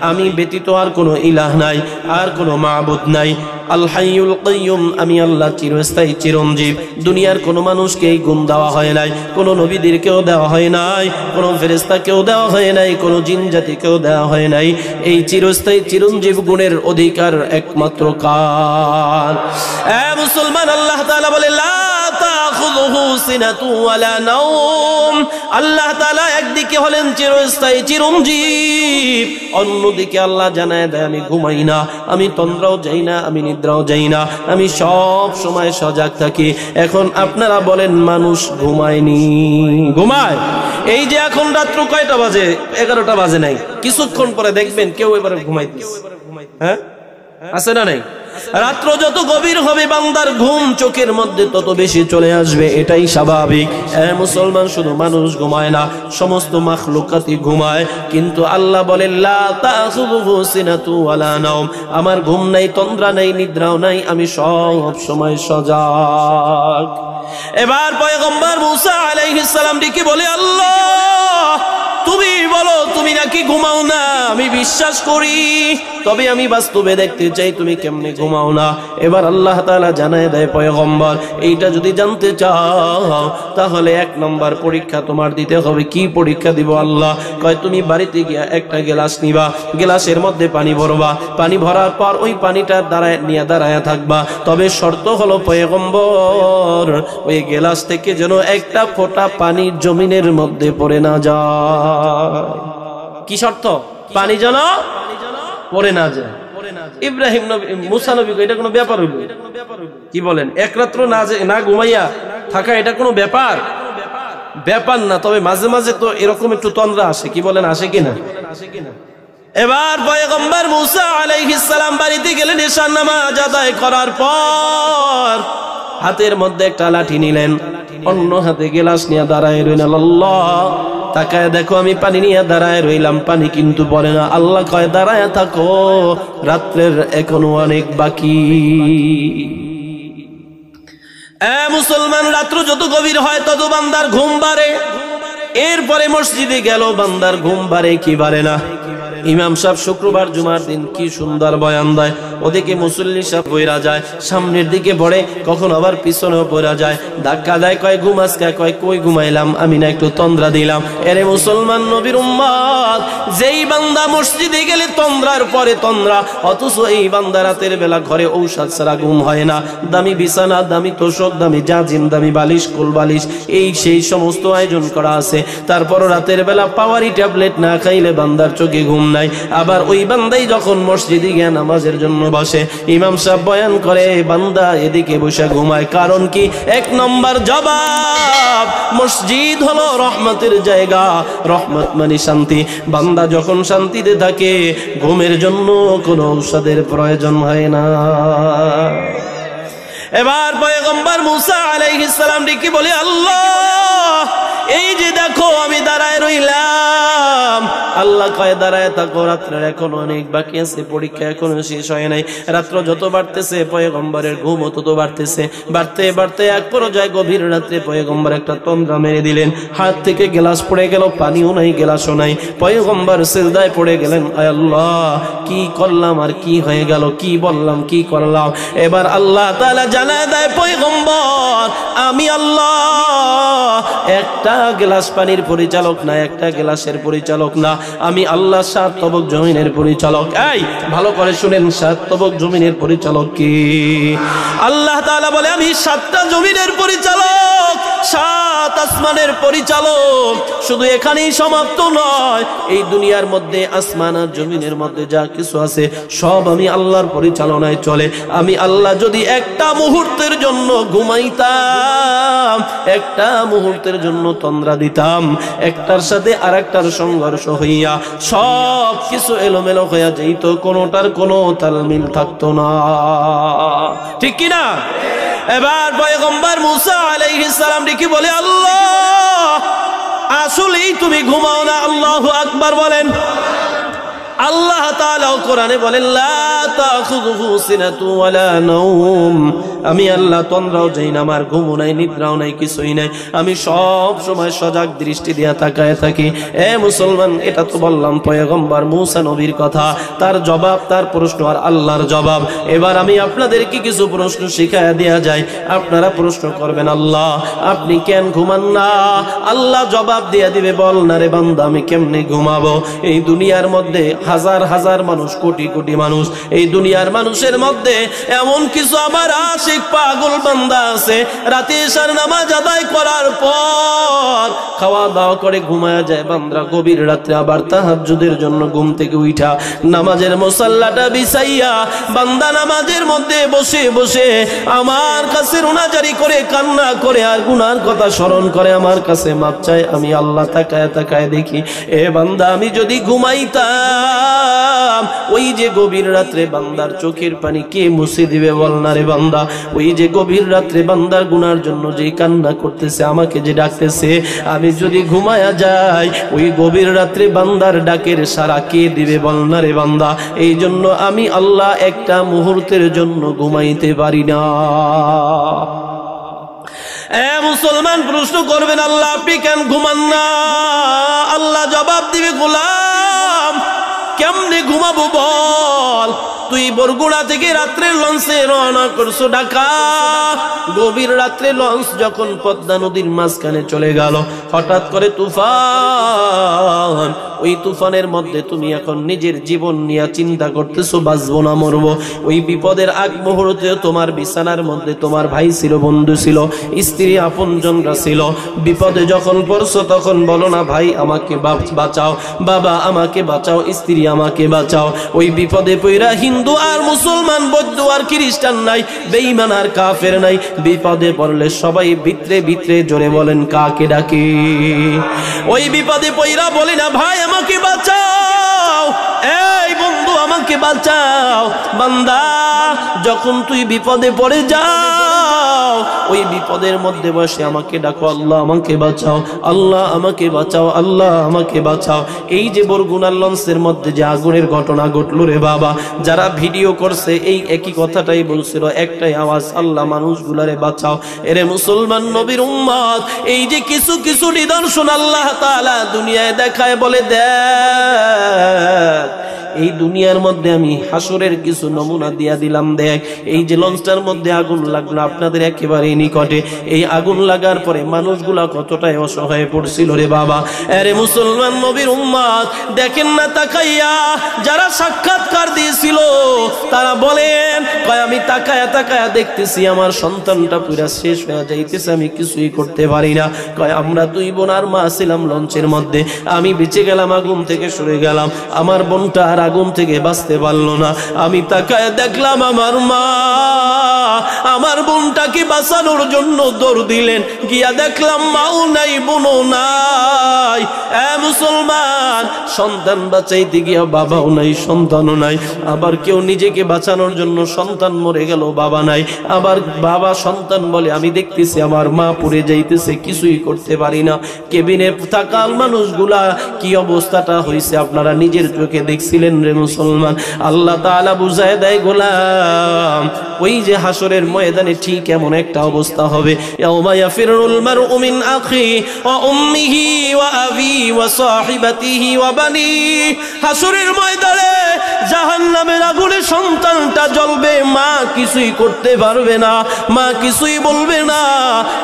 আমি ব্যতীত আর কোনো ইলাহ নাই, আর কোনো মাবুদ নাই। আল হাইয়ুল কাইয়্যুম, আমি আল্লাহ চিরস্থায়ী চিরঞ্জীব। দুনিয়ার কোনো মানুষকে এই গুণ দেওয়া হয় নাই, কোনো নবীদেরকেও দেওয়া হয় নাই, কোনো ফেরেশতাকেও দেওয়া হয় নাই, কোনো জিন জাতিকেও দেওয়া হয় নাই। এই চিরস্থায়ী চিরঞ্জীব গুণের অধিকার একমাত্র কার? মুসলমান, আল্লাহ তাআলা বলে লা তাখুযুহু সিনাতু ওয়ালা নাওম। আল্লাহ তাআলা একদিকে হলেন চিরস্থায়ী চিরঞ্জীব, অন্যদিকে আল্লাহ জানায় দেয় আমি ঘুমাই না, আমি তন্দ্রাও যাই না, আমি নিদ্রাও যাই না, আমি সব সময় সজাগ থাকি। এখন আপনারা বলেন মানুষ ঘুমায়নি? ঘুমায়। এই যে এখন রাত্র কয়টা বাজে? 11টা বাজে নাই। কিছুক্ষণ পরে দেখবেন কেউ এবারে ঘুমাইতেছে। হ্যাঁ, আছে না নাই? রাত্র যত গভীর হবে বান্দার ঘুম চোখের মধ্যে তত বেশি চলে আসবে, এটাই স্বাভাবিক। মুসলমান, শুধু মানুষ ঘুমায় না, সমস্ত মাখলুকাতই ঘুমায়। কিন্তু আল্লাহ বলেন লা তাখুযুহু সিনাতু ওয়ালা নাওম, আমার ঘুম নাই, তন্দ্রা নাই, নিদ্রাও নাই, আমি সব সময় সজাগ। এবার পয়গম্বর মুসা আলাইহিস সালাম ডেকে বলে আল্লাহ তুমি বলো তুমি নাকি ঘুমাও না, আমি বিশ্বাস করি, তবে আমি বাস্তবে দেখতে চাই তুমি কেমনে ঘুমাও না। এবার আল্লাহ তাআলা জানায় দেয় পয়গম্বর এইটা যদি জানতে চাও তাহলে 1 নম্বর পরীক্ষা তোমার দিতে হবে। কি পরীক্ষা দিব? আল্লাহ কয় তুমি বাড়িতে গিয়া একটা গ্লাস নিবা, গ্লাসের মধ্যে পানি ভরবা, পানি ভরার পর ওই পানিটা দাঁড়ায় থাকবা, তবে শর্ত হলো পয়গম্বর ওই গ্লাস থেকে যেন একটা ফোঁটা পানি জমিনের মধ্যে পড়ে না যায়। কি শর্ত? পানি যেন পড়ে না যায়। ইব্রাহিম নবী, মুসা নবী, এটা কোনো ব্যাপার হইল? কি বলেন? এক রাত্র না ঘুমাইয়া থাকা এটা কোনো ব্যাপার? ব্যাপার না। তবে মাঝে মাঝে তো এরকম একটু তন্দ্রা আসে। কি বলেন, আসে কিনা? এবার পয়গম্বর মুসা আলাইহিস সালাম বাড়িতে গেলেন। এশার নামাজ আদায় করার পর হাতের মধ্যে একটা লাঠি নিলেন, অন্য হাতে গ্লাস নিয়ে দাঁড়ায় রইলেন। আল্লাহ তাকায় দেখো আমি পানি নিয়ে দাঁড়ায় রইলাম, পানি কিন্তু পড়ে না। আল্লাহ কয় দাঁড়ায় থাকো, রাত্রের এখনো অনেক বাকি। মুসলমান, রাত্র যত গভীর হয় তত বান্দার ঘুম বাড়ে। এরপরে মসজিদে গেল, বান্দার ঘুম বাড়ে কি বাড়ে না? ইমাম সাহেব শুক্রবার জুমার দিন কি সুন্দর বয়ান দেয়, ওদিকে মুসল্লি সাহেব বইরা যায়, সামনের দিকে পড়ে, কখন আবার পিছনেও পড়া যায়, ধাক্কা দেয়, কয় ঘুম আজকে, কয় কই ঘুমাইলাম আমি না, একটু তন্দ্রা দিলাম। এরে মুসলমান, নবীর উম্মত, যেই বান্দা মসজিদে গেলে তন্দ্রার পরে তন্দ্রা, অথচ এই বান্দা রাতের বেলা ঘরে ঔষধ ছাড়া ঘুম হয় না, দামি বিছানা, দামি তোষক, দামি জাজিম, দামি বালিশ, কোল বালিশ, এই সেই সমস্ত আয়োজন করা আছে, তারপরও রাতের বেলা পাওয়ারি ট্যাবলেট না খাইলে বান্দার চোখে ঘুম নাই। আবার ওই বান্দাই যখন মসজিদে গিয়ে নামাজের জন্য বসে, ইমাম সাহেব বয়ান করে, বান্দা এদিকে বসে ঘুমায়। কারণ কি? 1 নম্বর জবাব, মসজিদ হলো রহমতের জায়গা, রহমত মানে শান্তি। বান্দা যখন শান্তিতে থাকে ঘুমের জন্য কোনো ঔষধের প্রয়োজন হয় না। এবার পয়গম্বর মুসা আলাইহিস সালাম ডেকে বলে আল্লাহ এই যে দেখো আমি দাঁড়ায় রইলাম। আল্লাহ কয় দাঁড়ায় থাকো, রাত্রের এখনো অনেক বাকি আছে, পরীক্ষা এখনো শেষ হয় নাই। রাত্র যত বাড়তেছে পয়গম্বরের ঘুম তত বাড়তেছে, বাড়তে বাড়তে এক পর্যায়ে গভীর রাত্রে পয়গম্বর একটা তন্দ্রা মেরে দিলেন, হাত থেকে গ্লাস পড়ে গেল, পানিও নাই গ্লাসও নাই। পয়গম্বর সিজদায় পড়ে গেলেন, আয় আল্লাহ কি করলাম আর কি হয়ে গেল, কি বললাম কি করলাম। এবার আল্লাহ তাআলা জানায় দেয় পয়গম্বর আমি আল্লাহ একটা গ্লাস পানির পরিচালক না, একটা গ্লাসের পরিচালক না, আমি আমি আল্লাহ সাত তবক জমিনের পরিচালক। এই ভালো করে শুনেন, সাত তবক জমিনের পরিচালক কি? আল্লাহ তাআলা বলে আমি সাতটা জমিনের পরিচালক, সাত আসমানের পরিচালক। শুধু এখানেই সমাপ্ত নয়, এই দুনিয়ার মধ্যে আসমান আর জমিনের মধ্যে যা কিছু আছে সব আমি আল্লাহর পরিচালনায় চলে। আমি আল্লাহ যদি একটা মুহূর্তের জন্য ঘুমাইতাম, একটা মুহূর্তের জন্য তন্দ্রা দিতাম, একটার সাথে আরেকটার সংঘর্ষ হইয়া সব কিছু এলোমেলো হইয়া যেত, কোনোটার কোনো তালমিল থাকতো না। ঠিক কি না? এবার পয়গম্বর মুসা আলাইহিস সালাম কি বলে, আল্লাহ আসলেই তুমি ঘুমাও না? আল্লাহু আকবার বলেন। আল্লাহ তাআলা কোরআনে বলেন লা তাখুযুহু সিনাতু ওয়ালা নাওম, আমি আল্লাহ তন্দ্রাও যাই না, আমার ঘুমও নাই, নিদ্রাও নাই, কিছুই নাই, আমি সব সময় সজাগ দৃষ্টি দিয়া তাকায় থাকি। এ মুসলমান, এটা তো বললাম পয়গম্বর মুসা নবীর কথা, তার জবাব, তার প্রশ্ন আর আল্লাহর জবাব। এবার আমি আপনাদেরকে কিছু প্রশ্ন শিখায়া দেয়া যায়, আপনারা প্রশ্ন করবেন আল্লাহ আপনি কেন ঘুমান না? আল্লাহ জবাব দিয়া দিবে, বল না রে বান্দা আমি কেমনে ঘুমাবো? এই দুনিয়ার মধ্যে হাজার হাজার মানুষ, কোটি কোটি মানুষ, এই দুনিয়ার মানুষের মধ্যে এমন কিছু আমার আশিক পাগল বান্দা আছে, রাতে এশার নামাজ আদায় করার পর খাওয়া দাওয়া করে ঘুমায়া যায় বান্দা, গভীর রাত্রে আবার তাহাজ্জুদের জন্য ঘুম থেকে উঠা নামাজের মুসাল্লাটা বিছাইয়া বান্দা নামাজের মধ্যে বসে বসে আমার কাছে রুনাজারি করে, কান্না করে আর গুনার কথা স্মরণ করে আমার কাছে মাপ চায়। আমি আল্লাহ তাকায় তাকায় দেখি, এ বান্দা আমি যদি ঘুমাইতাম, ওই যে গভীর রাত্রে বান্দার চোখের পানি কে মুছে দিবে বল না রে বান্দা? ওই যে গভীর রাত্রে বান্দার গুনার জন্য যে কান্না করতেছে, আমাকে যে ডাকতেছে, আমি যদি ঘুমায়া যাই, ওই গভীর রাত্রে বান্দার ডাকের সাড়া কে দিবে বল না রে বান্দা? এই জন্য আমি আল্লাহ একটা মুহূর্তের জন্য ঘুমাইতে পারি না। এ মুসলমান, প্রশ্ন করবেন আল্লাহ আপনি কেন ঘুমান না? আল্লাহ জবাব দিবে, গোলাম কেমনে ঘুমাবো বল? তুই বরগুড়া থেকে রাত্রের লঞ্চে রওনা করছো ঢাকা, গভীর রাত্রে লঞ্চ যখন পদ্মা নদীর মাঝখানে চলে গেল, হঠাৎ করে তুফান, ওই তুফানের মধ্যে তুমি এখন নিজের জীবন নিয়ে চিন্তা করতেছো, বাঁচবো না মরবো। ওই বিপদের আগ মুহূর্তে তোমার বিছানার মধ্যে তোমার ভাই ছিল, বন্ধু ছিল, স্ত্রী আপনজনরা ছিল। বিপদে যখন পড়ছো তখন বলো না ভাই আমাকে বাঁচাও, বাবা আমাকে বাঁচাও, স্ত্রী আমাকে বাঁচাও। ওই বিপদে পইরা হিন্দু আর মুসলমান, বৌদ্ধ আর খ্রিস্টান নাই, বেঈমান আর কাফের নাই, বিপদে পড়লে সবাই ভিতরে ভিতরে জোরে বলেন কাকে ডাকে? ওই বিপদে পইরা বলি না ভাই আমাকে বাঁচাও, এই বন্ধু আমাকে বাঁচাও। বান্দা যখন তুই বিপদে পড়ে যাও, ওই বিপদের মধ্যে বসে আমাকে ডাকো, আল্লাহ আমাকে বাঁচাও, আল্লাহ আমাকে বাঁচাও, আল্লাহ আমাকে বাঁচাও। এই যে বরগুনার লঞ্চের মধ্যে যে আগুনের ঘটনা ঘটলো রে বাবা, যারা ভিডিও করছে এই একই কথাটাই বলছিল, একটাই আওয়াজ, আল্লাহ মানুষগুলারে বাঁচাও। এরে মুসলমান নবীর উম্মত, এই যে কিছু কিছু নিদর্শন আল্লাহ তাআলা দুনিয়ায় দেখায়, বলে দেখ এই দুনিয়ার মধ্যে আমি হাসরের কিছু নমুনা দিয়া দিলাম, দেখ এই যে লঞ্চটার মধ্যে আগুন লাগলো আপনাদের একেবারে নিকটে, এই আগুন লাগার পরে মানুষগুলা কতটাই অসহায় পড়ছিল রে বাবা। আরে মুসলমান নবীর উম্মত দেখেন না তাকাইয়া, যারা সাক্ষাৎকার দিয়েছিল তারা বলেন, আমি তাকায়া তাকায়া দেখতেছি আমার সন্তানটা পুরা শেষ হয়ে যাইতেছে, আমি কিছুই করতে পারি না। আমরা দুই বোন আর মা ছিলাম লঞ্চের মধ্যে, আমি বেঁচে গেলাম, আগুন থেকে সরে গেলাম, আমার বোনটা আর আগুন থেকে বাঁচতে পারলো না। আমি তাকায় দেখলাম আমার মা আমার বোনটাকে বাঁচানোর জন্য দৌড় দিলেন, গিয়া দেখলাম মাও নাই, বোনও নাই। এ মুসলমান, সন্তান বাঁচাইতে গিয়া বাবাও নাই, সন্তানও নাই। আবার কেউ নিজেকে বাঁচানোর জন্য সন্তান মরে গেল, বাবা নাই। আবার বাবা সন্তান বলে আমি দেখতেছি আমার মা পুড়ে যাইতেছে, কিছুই করতে পারি না। কেবিনে থাকা মানুষগুলা কি অবস্থাটা হয়েছে আপনারা নিজের চোখে দেখছিলেন রে মুসলমান। আল্লাহ তাআলা বুঝায় দেয় গোলাম, ওই যে হাসরের ময়দানে ঠিক এমন একটা অবস্থা হবে, ইয়াউমা ইয়াফিরুল মারউ মিন আখি ওয়া উম্মিহি ওয়া আবি ওয়া সাহিবাতিহি ওয়া বানি। হাসরের ময়দানে জাহান্নামের আগুনে সন্তানটা জ্বলবে, মা কিছুই করতে পারবে না, মা কিছুই বলবে না।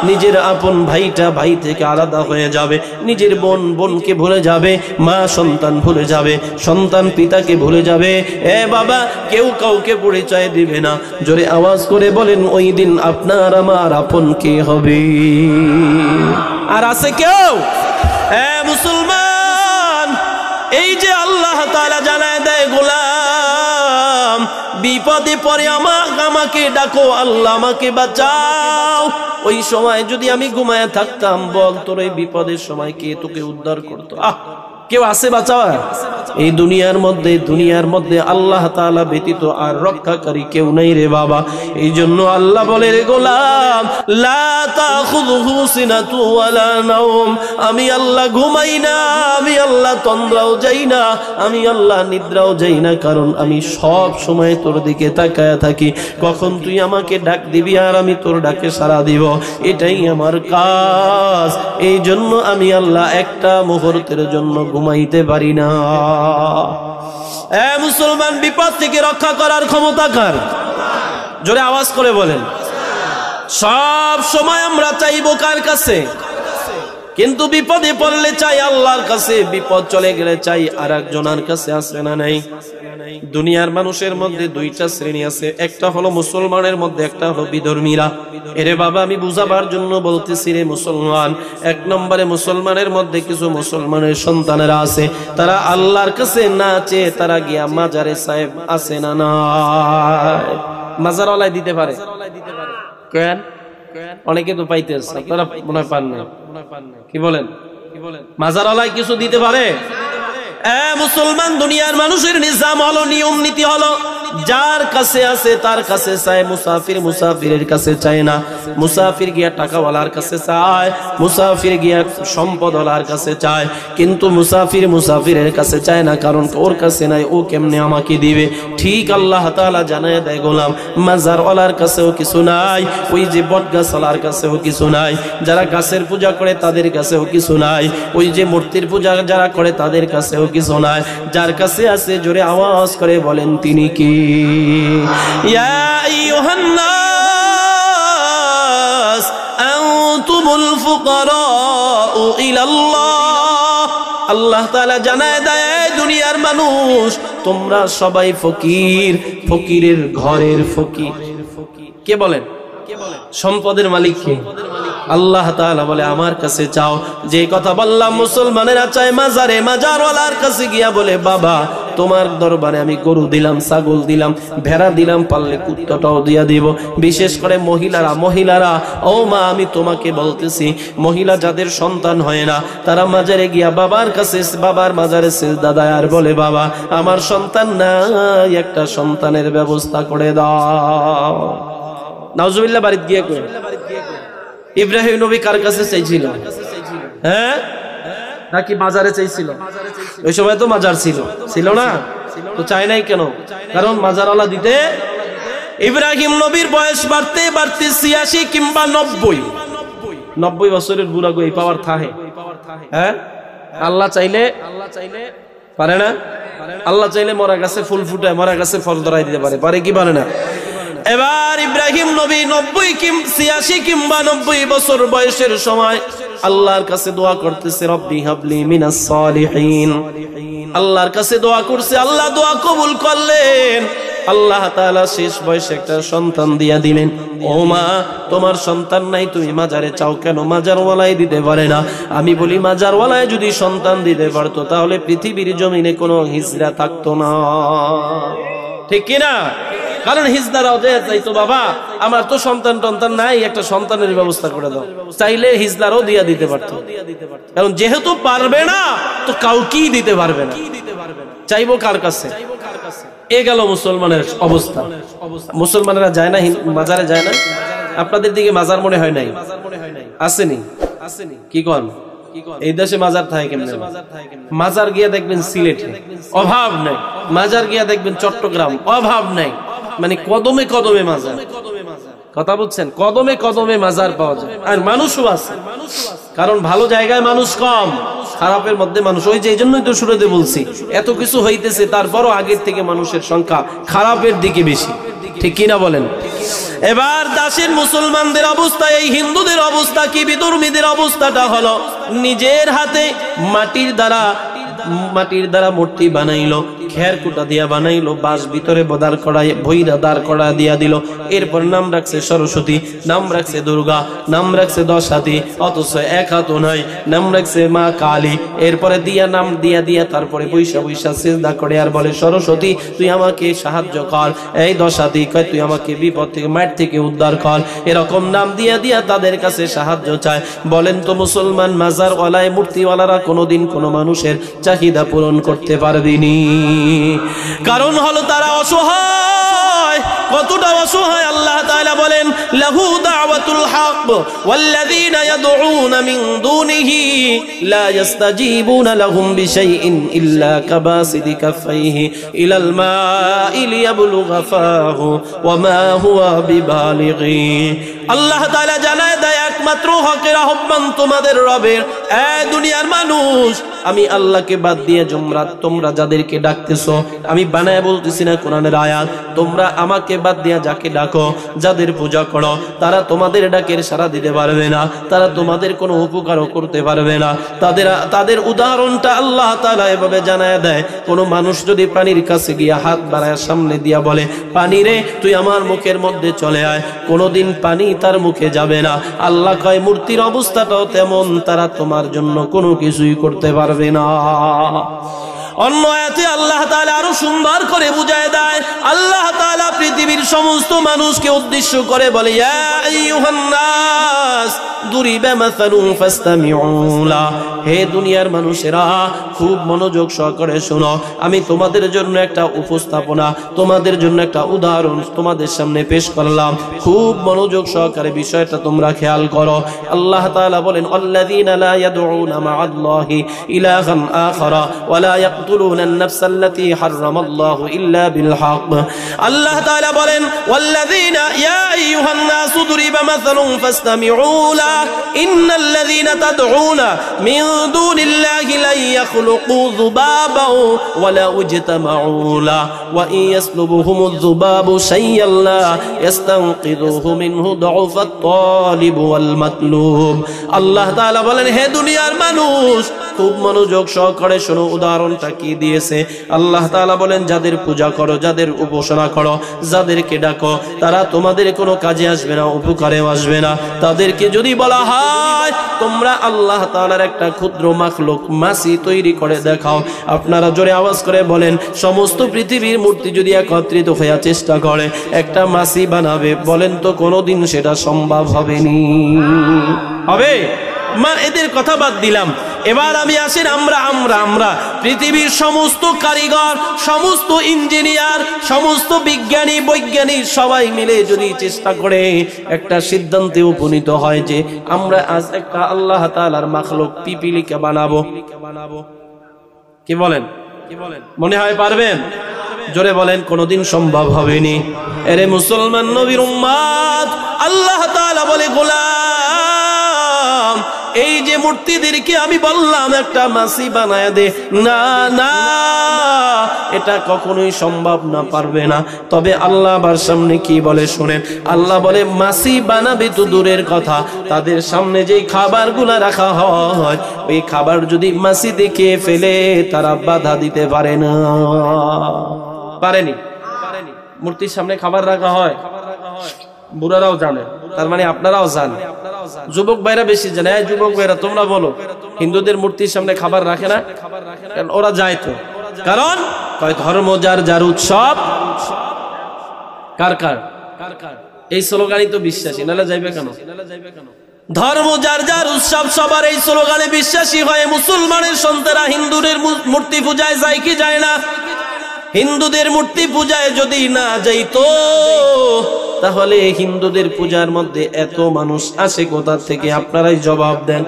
নিজের আপন ভাইটা ভাই থেকে আলাদা হয়ে যাবে, নিজের বোন বোনকে ভুলে যাবে, মা সন্তান ভুলে যাবে, সন্তান পিতাকে ভুলে যাবে। এ বাবা, কেউ কাউকে পরিচয় দিবে না। জোরে আওয়াজ করে বলেন, ওই দিন আপনার আমার আপন কে হবে? আর আছে কেউ? এ মুসলমান, এই যে আল্লাহ তাআলা জানায় দেয়, গোলাম বিপদে পড়ে আমাকে ডাকো, আল্লাহ আমাকে বাঁচাও। ওই সময় যদি আমি ঘুমায় থাকতাম, বল তোর এই বিপদের সময় কে তোকে উদ্ধার করতো? কেউ আছে বাঁচাওয়া? এই দুনিয়ার মধ্যে আল্লাহ তাআলা ব্যতীত আর রক্ষাকারী কেউ নাই রে বাবা। এই জন্য আল্লাহ বলে, রে গোলাম, লা তাখুযুহু সিনাতু ওয়ালা নাওম, আমি আল্লাহ ঘুমাই না, আমি আল্লাহ তন্দ্রাও যাই না, আমি আল্লাহ নিদ্রাও যাই না, কারণ আমি সব সময় তোর দিকে তাকায়া থাকি। কখন তুই আমাকে ডাক দিবি আর আমি তোর ডাকে সাড়া দিব, এটাই আমার কাজ। এই জন্য আমি আল্লাহ একটা মুহূর্তের জন্য ঘুমাইতে পারি না। এ মুসলমান, বিপদ থেকে রক্ষা করার ক্ষমতা কার? জোরে আওয়াজ করে বলেন। সব সময় আমরা চাইবো কার কাছে? কিন্তু বিপদে পড়লে চাই আল্লাহর কাছে, বিপদ চলে গেলে চাই আর একজনের কাছে। আছে না নাই? দুনিয়ার মানুষের মধ্যে দুইটা শ্রেণী আছে, একটা হলো মুসলমানের মধ্যে, একটা হলো বিধর্মীরা। এরে বাবা, আমি বুঝাবার জন্য বলতেছি রে মুসলমান, এক নম্বরে মুসলমানের মধ্যে কিছু মুসলমানের সন্তানেরা আছে, তারা আল্লাহর কাছে না চেয়ে তারা গিয়া মাজারে সাহেব আছে না নাই, মাজারওয়ালায় দিতে পারে। কেন? অনেকে তো পাইতেছে, আপনারা মনে হয় পান না। কি বলেন? মাজারওয়ালায় কিছু দিতে পারে? মুসলমান দুনিয়ার মানুষের নিজাম হলো, নিয়ম নীতি হলো, যার কাছে আছে তার কাছে চায়। মুসাফিরের কাছে চায় না। মুসাফির গিয়া টাকাওয়ালার কাছে চায়, মুসাফির গিয়া সম্পদওয়ালার কাছে চায়, কিন্তু মুসাফিরের কাছে চায় না, কারণ ওর কাছে নাই, ও কেমনে আমাকে দিবে। ঠিক আল্লাহ তাআলা জানায় দেয়, গোলাম মাজারওয়ালার কাছেও কিছু নাই, ওই যে বটগাছওয়ালার কাছেও কিছু নাই, যারা গাছের পূজা করে তাদের কাছেও কিছু নাই, ওই যে মূর্তির পূজা যারা করে তাদের কাছেও কিছু নাই। যার কাছে আছে, জোরে আওয়াজ করে বলেন, তিনি কি? ইয়া আইয়ুহান নাস আনতুমুল ফুকারাউ ইলাল্লাহ। আল্লাহ তাআলা জানায় দেয়, দুনিয়ার মানুষ তোমরা সবাই ফকির, ফকিরের ঘরের ফকির। কে বলেন? সম্পদের মালিক কে? আল্লাহ তাআলা বলে, আমার কাছে চাও। যে কথা বললাম, মুসলমানেরা চায় মাজারে, মাজারওয়ালার কাছে গিয়া বলে, বাবা তোমার দরবারে আমি গরু দিলাম, ছাগল দিলাম, ভেড়া দিলাম, পারলে কুত্তাটাও দিয়া দিব। বিশেষ করে মহিলারা, ও মা, আমি তোমাকে বলতেছি, মহিলা যাদের সন্তান হয় না, তারা মাজারে গিয়া বাবার কাছে, বাবার মাজারে সিজদা দেয় আর বলে, বাবা আমার সন্তান নাই, একটা সন্তানের ব্যবস্থা করে দাও। নাউজুবিল্লাহ। বাড়িতে গিয়ে কই? ইব্রাহিম নবী কার কাছে চাইছিল? হ্যাঁ, নাকি মাজারে চাইছিল? ওই সময় তো মাজার ছিল না, তো চাই নাই কেন? কারণ মাজারওয়ালা দিতে। ইব্রাহিম নবীর বয়স বাড়তে বাড়তে ৮৬ কিংবা ৯০ বছরের বুড়া গো এই পাওয়ার থাকে। হ্যাঁ, আল্লাহ চাইলে পারে না? আল্লাহ চাইলে মরা গাছে ফুল ফুটায়, মরা গাছে ফল ধরাই দিতে পারে, পারে কি পারে না? এবার ইব্রাহিম নবী ৮৬ কিংবা ৯০ বছর বয়সের সময় আল্লাহর কাছে দোয়া করতেছে, রব্বি হাবলি মিনাস সালিহিন। আল্লাহর কাছে দোয়া করছে, আল্লাহ দোয়া কবুল করলেন। আল্লাহ তাআলা শেষ বয়সে একটা সন্তান দিয়া দিলেন। ও মা, তোমার সন্তান নাই, তুমি মাজারে চাও কেন? মাজারওয়ালাই দিতে পারে না। আমি বলি, মাজারওয়ালায় যদি সন্তান দিতে পারতো, তাহলে পৃথিবীর জমিনে কোনো হিজড়া থাকতো না, ঠিক কিনা? কারণ হিজদারাও চাইতো, বাবা আমার তো সন্তান নাই, একটা সন্তানের ব্যবস্থা করে দাও। চাইলে হিজদারও দিয়া দিতে পারতো, কারণ যেহেতু পারবে না, তো কাউকেই দিতে পারবে না। চাইবো কার কাছে? এ গেল মুসলমানের অবস্থা। মুসলমানেরা যায় না, মাজারে যায় না। আপনাদের দিকে মাজার মনে হয় নাই? আসেনি? কি কন? এই দেশে মাজার থাকে কেমনে? মাজার গিয়া দেখবেন সিলেটে অভাব নাই, মাজার গিয়া দেখবেন চট্টগ্রাম অভাব নাই, মানে কদমে কদমে মাজার। কথা বুঝছেন? কদমে কদমে মাজার পাওয়া যায়। আর মানুষও আছে, কারণ ভালো জায়গায় মানুষ কম, খারাপের মধ্যে মানুষ, ওই যে এই জন্যই তো শুরুতে বলছি এত কিছু হইতেছে, তারপরও আগের থেকে মানুষের সংখ্যা খারাপের দিকে বেশি, ঠিক কিনা বলেন? এবার দাসের মুসলমানদের অবস্থা, এই হিন্দুদের অবস্থা কি, বিধর্মীদের অবস্থাটা হলো নিজের হাতে মাটির দ্বারা মূর্তি বানাইলো, খের কুটা দিয়া বানাইলো, বাঁশ ভিতরে বদার করায় ভৈরা দাঁড় করা দিয়া দিল, এরপর নাম রাখছে সরস্বতী, নাম রাখছে দুর্গা, নাম রাখছে 10 হাতি, অথচ 1 হাতও নাই, নাম রাখছে মা কালী, এরপরে নাম দিয়া তারপরে বৈশা সিজদা করে আর বলে সরস্বতী তুই আমাকে সাহায্য কর, এই 10 হাতি কয় তুই আমাকে বিপদ থেকে মাঠ থেকে উদ্ধার কর, এরকম নাম দিয়া তাদের কাছে সাহায্য চায়। বলেন তো মুসলমান মাজার ওয়ালায় মূর্তিওয়ালারা কোনোদিন কোনো মানুষের চাহিদা পূরণ করতে পারবেনি? কারণ হলো তারা অসহায়। কতটা অসহায় আল্লাহ তাআলা বলেন লাহু দাওয়াতুল হক ওয়াল্লাযীনা ইয়াদউনা মিন দুনিহি লা ইস্তাজীবুনা লাহুম বিশাইইন ইল্লা কাবাসিদি কাফাইহি ইলাল মাই লিয়াবলুগা ফাহু ওয়া মা হুয়া বিবালিগি। আল্লাহ তাআলা জানায় দেয় একমাত্র হকের আহ্বান তোমাদের রবের। দুনিয়ার মানুষ, আমি আল্লাহকে বাদ দিয়ে তোমরা যাদেরকে ডাকতেছো, আমি বানায় বলতেছি না, কোরআনের আয়াত, তোমরা আমাকে বাদ দিয়ে যাকে ডাকো, যাদের পূজা করো, তারা তোমাদের ডাকের সাড়া দিতে পারবে না, তারা তোমাদের কোনো উপকারও করতে পারবে না। তাদের উদাহরণটা আল্লাহ তাআলা এভাবে জানায় দেয়, কোনো মানুষ যদি পানির কাছে গিয়া হাত বাড়ায় সামনে দিয়া বলে পানি রে তুই আমার মুখের মধ্যে চলে আয়, কোনোদিন পানি তার মুখে যাবে না। আল্লাহ কয় মূর্তির অবস্থাটাও তেমন, তারা তোমার জন্য কোনো কিছুই করতে পারবে না। অন্য আয়াতে আল্লাহ তাআলা আরো সুন্দর করে বুঝায় দেয়, আল্লাহ তাআলা পৃথিবীর সমস্ত মানুষকে উদ্দেশ্য করে বলে ইয়া আইয়ুহান নাস দুরিবা মাসালুন ফাসতামিউ লা, হে দুনিয়ার মানুষেরা খুব মনোযোগ সহকারে শোনো, আমি তোমাদের জন্য একটা উপস্থাপনা, তোমাদের জন্য একটা উদাহরণ তোমাদের সামনে পেশ করলাম, খুব মনোযোগ সহকারে বিষয়টা তোমরা খেয়াল করো। আল্লাহ তাআলা বলেন আল্লাযীনা লা ইয়াদউনা মা'আল্লাহি ইলাহান আখারা ওয়া লা ইয়াকতুলুনা আন-নাফসা আল্লাতী হারামাল্লাহু ইল্লা বিল হক। আল্লাহ তাআলা বলেন ওয়াল্লাযীনা ইয়া আইয়ুহান নাস দুরিবা মাসালুন ফাসতামিউ লা ইন্নাল্লাযীনা তাদউনা মিন দুনিল্লাহি লা ইয়াখলুকু যুবাবান ওয়া লা ইজতামাউ লা ওয়া ইন ইয়াসলুবুহুমুয যুবাবু শাইয়্যান লা ইস্তানকিযুহু মিনহু দুআফাত তালিব ওয়াল মাতলুব। আল্লাহ তাআলা বলেন হে দুনিয়ার মানুষ খুব মনোযোগ সহকারে শোনো, উদাহরণটা কি দিয়েছে। আল্লাহ তাআলা বলেন যাদের পূজা করো, যাদের উপাসনা করো, যাদেরকে ডাকো, তারা তোমাদের কোনো কাজে আসবে না, উপকারেও আসবে না। তাদেরকে যদি বলা হয় তোমরা আল্লাহ তাআলার একটা ক্ষুদ্র মাখলুক মাছি তৈরি করে দেখাও, আপনারা জোরে আওয়াজ করে বলেন সমস্ত পৃথিবীর মূর্তি যদি একত্রিত হয়ে চেষ্টা করে একটা মাছি বানাবে, বলেন তো কোনোদিন সেটা সম্ভব হবে? এদের কথা বাদ দিলাম, এবার আমি আসেন আমরা পৃথিবীর সমস্ত কারিগর, সমস্ত ইঞ্জিনিয়ার, সমস্ত বিজ্ঞানী বৈজ্ঞানিক সবাই মিলে যদি চেষ্টা করে একটা সিদ্ধান্তে উপনীত হয় যে আমরা আজ একটা আল্লাহ তাআলার মাখলুক পিপিলিকা বানাবো, কি বলেন? মনে হয় পারবেন? জোরে বলেন কোনোদিন সম্ভব হবে না। এরে মুসলমান নবীর উম্মত, আল্লাহ তাআলা বলে গোলাম এই যে মূর্তিদেরকে আমি বললাম একটা মাছি বানায় দে, না না এটা কখনোই সম্ভব না, পারবে না। তবে আল্লাহ আবার সামনে কি বলে শুনেন, আল্লাহ বলে মাছি বানাবে তো দূরের কথা, তাদের সামনে যেই খাবারগুলা রাখা হয় ওই খাবার যদি মাছি দেখে ফেলে তারা বাধা দিতে পারে না। পারেনি? মূর্তির সামনে খাবার রাখা হয়, বুড়ারাও জানে, তার মানে আপনারাও জানেন, যুবক ভাইরা বেশি জানে। যুবক ভাইরা তোমরা বলো হিন্দুদের মূর্তির সামনে খাবার রাখে না? ওরা যায় তো, কারণ ধর্ম যার যার উৎসব কার কার, এই স্লোগানই তো বিশ্বাসী, নাহলে যাইবে কেন? ধর্ম যার যার উৎসব সবার এই স্লোগানে বিশ্বাসী হয়ে মুসলমানের সন্তানরা হিন্দুদের মূর্তি পূজায় যায় কি যায় না? হিন্দুদের মূর্তি পূজায় যদি না যাইতো তাহলে হিন্দুদের পূজার মধ্যে এত মানুষ আসে কোথা থেকে? আপনারাই জবাব দেন।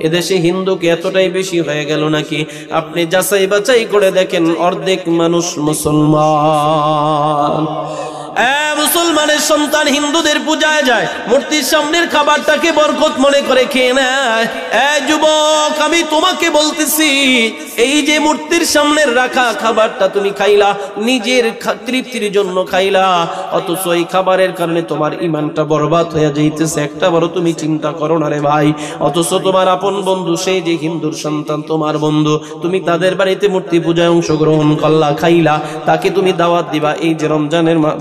এদেশে হিন্দুকে এতটাই বেশি হয়ে গেল নাকি? আপনি যাচাই বাছাই করে দেখেন, অর্ধেক মানুষ মুসলমান। মুসলমানের সন্তান হিন্দুদের পূজায় যায়, মূর্তির সামনের খাবারটাকে বরকত মনে করে খেয়ে নেয়। যুবক, আমি তোমাকে বলতেছি, এই যে মূর্তির সামনের রাখা খাবারটা তুমি খাইলা, নিজের তৃপ্তির জন্য খাইলা, অথচ এই খাবারের কারণে তোমার ঈমানটা বরবাদ হয়ে যাইতেছে, একটা বড় তুমি চিন্তা করো না রে ভাই। অথচ তোমার আপন বন্ধু, সেই যে হিন্দুর সন্তান তোমার বন্ধু, তুমি তাদের বাড়িতে মূর্তি পূজায় অংশগ্রহণ করলা, খাইলা, তাকে তুমি দাওয়াত দিবা। এই যে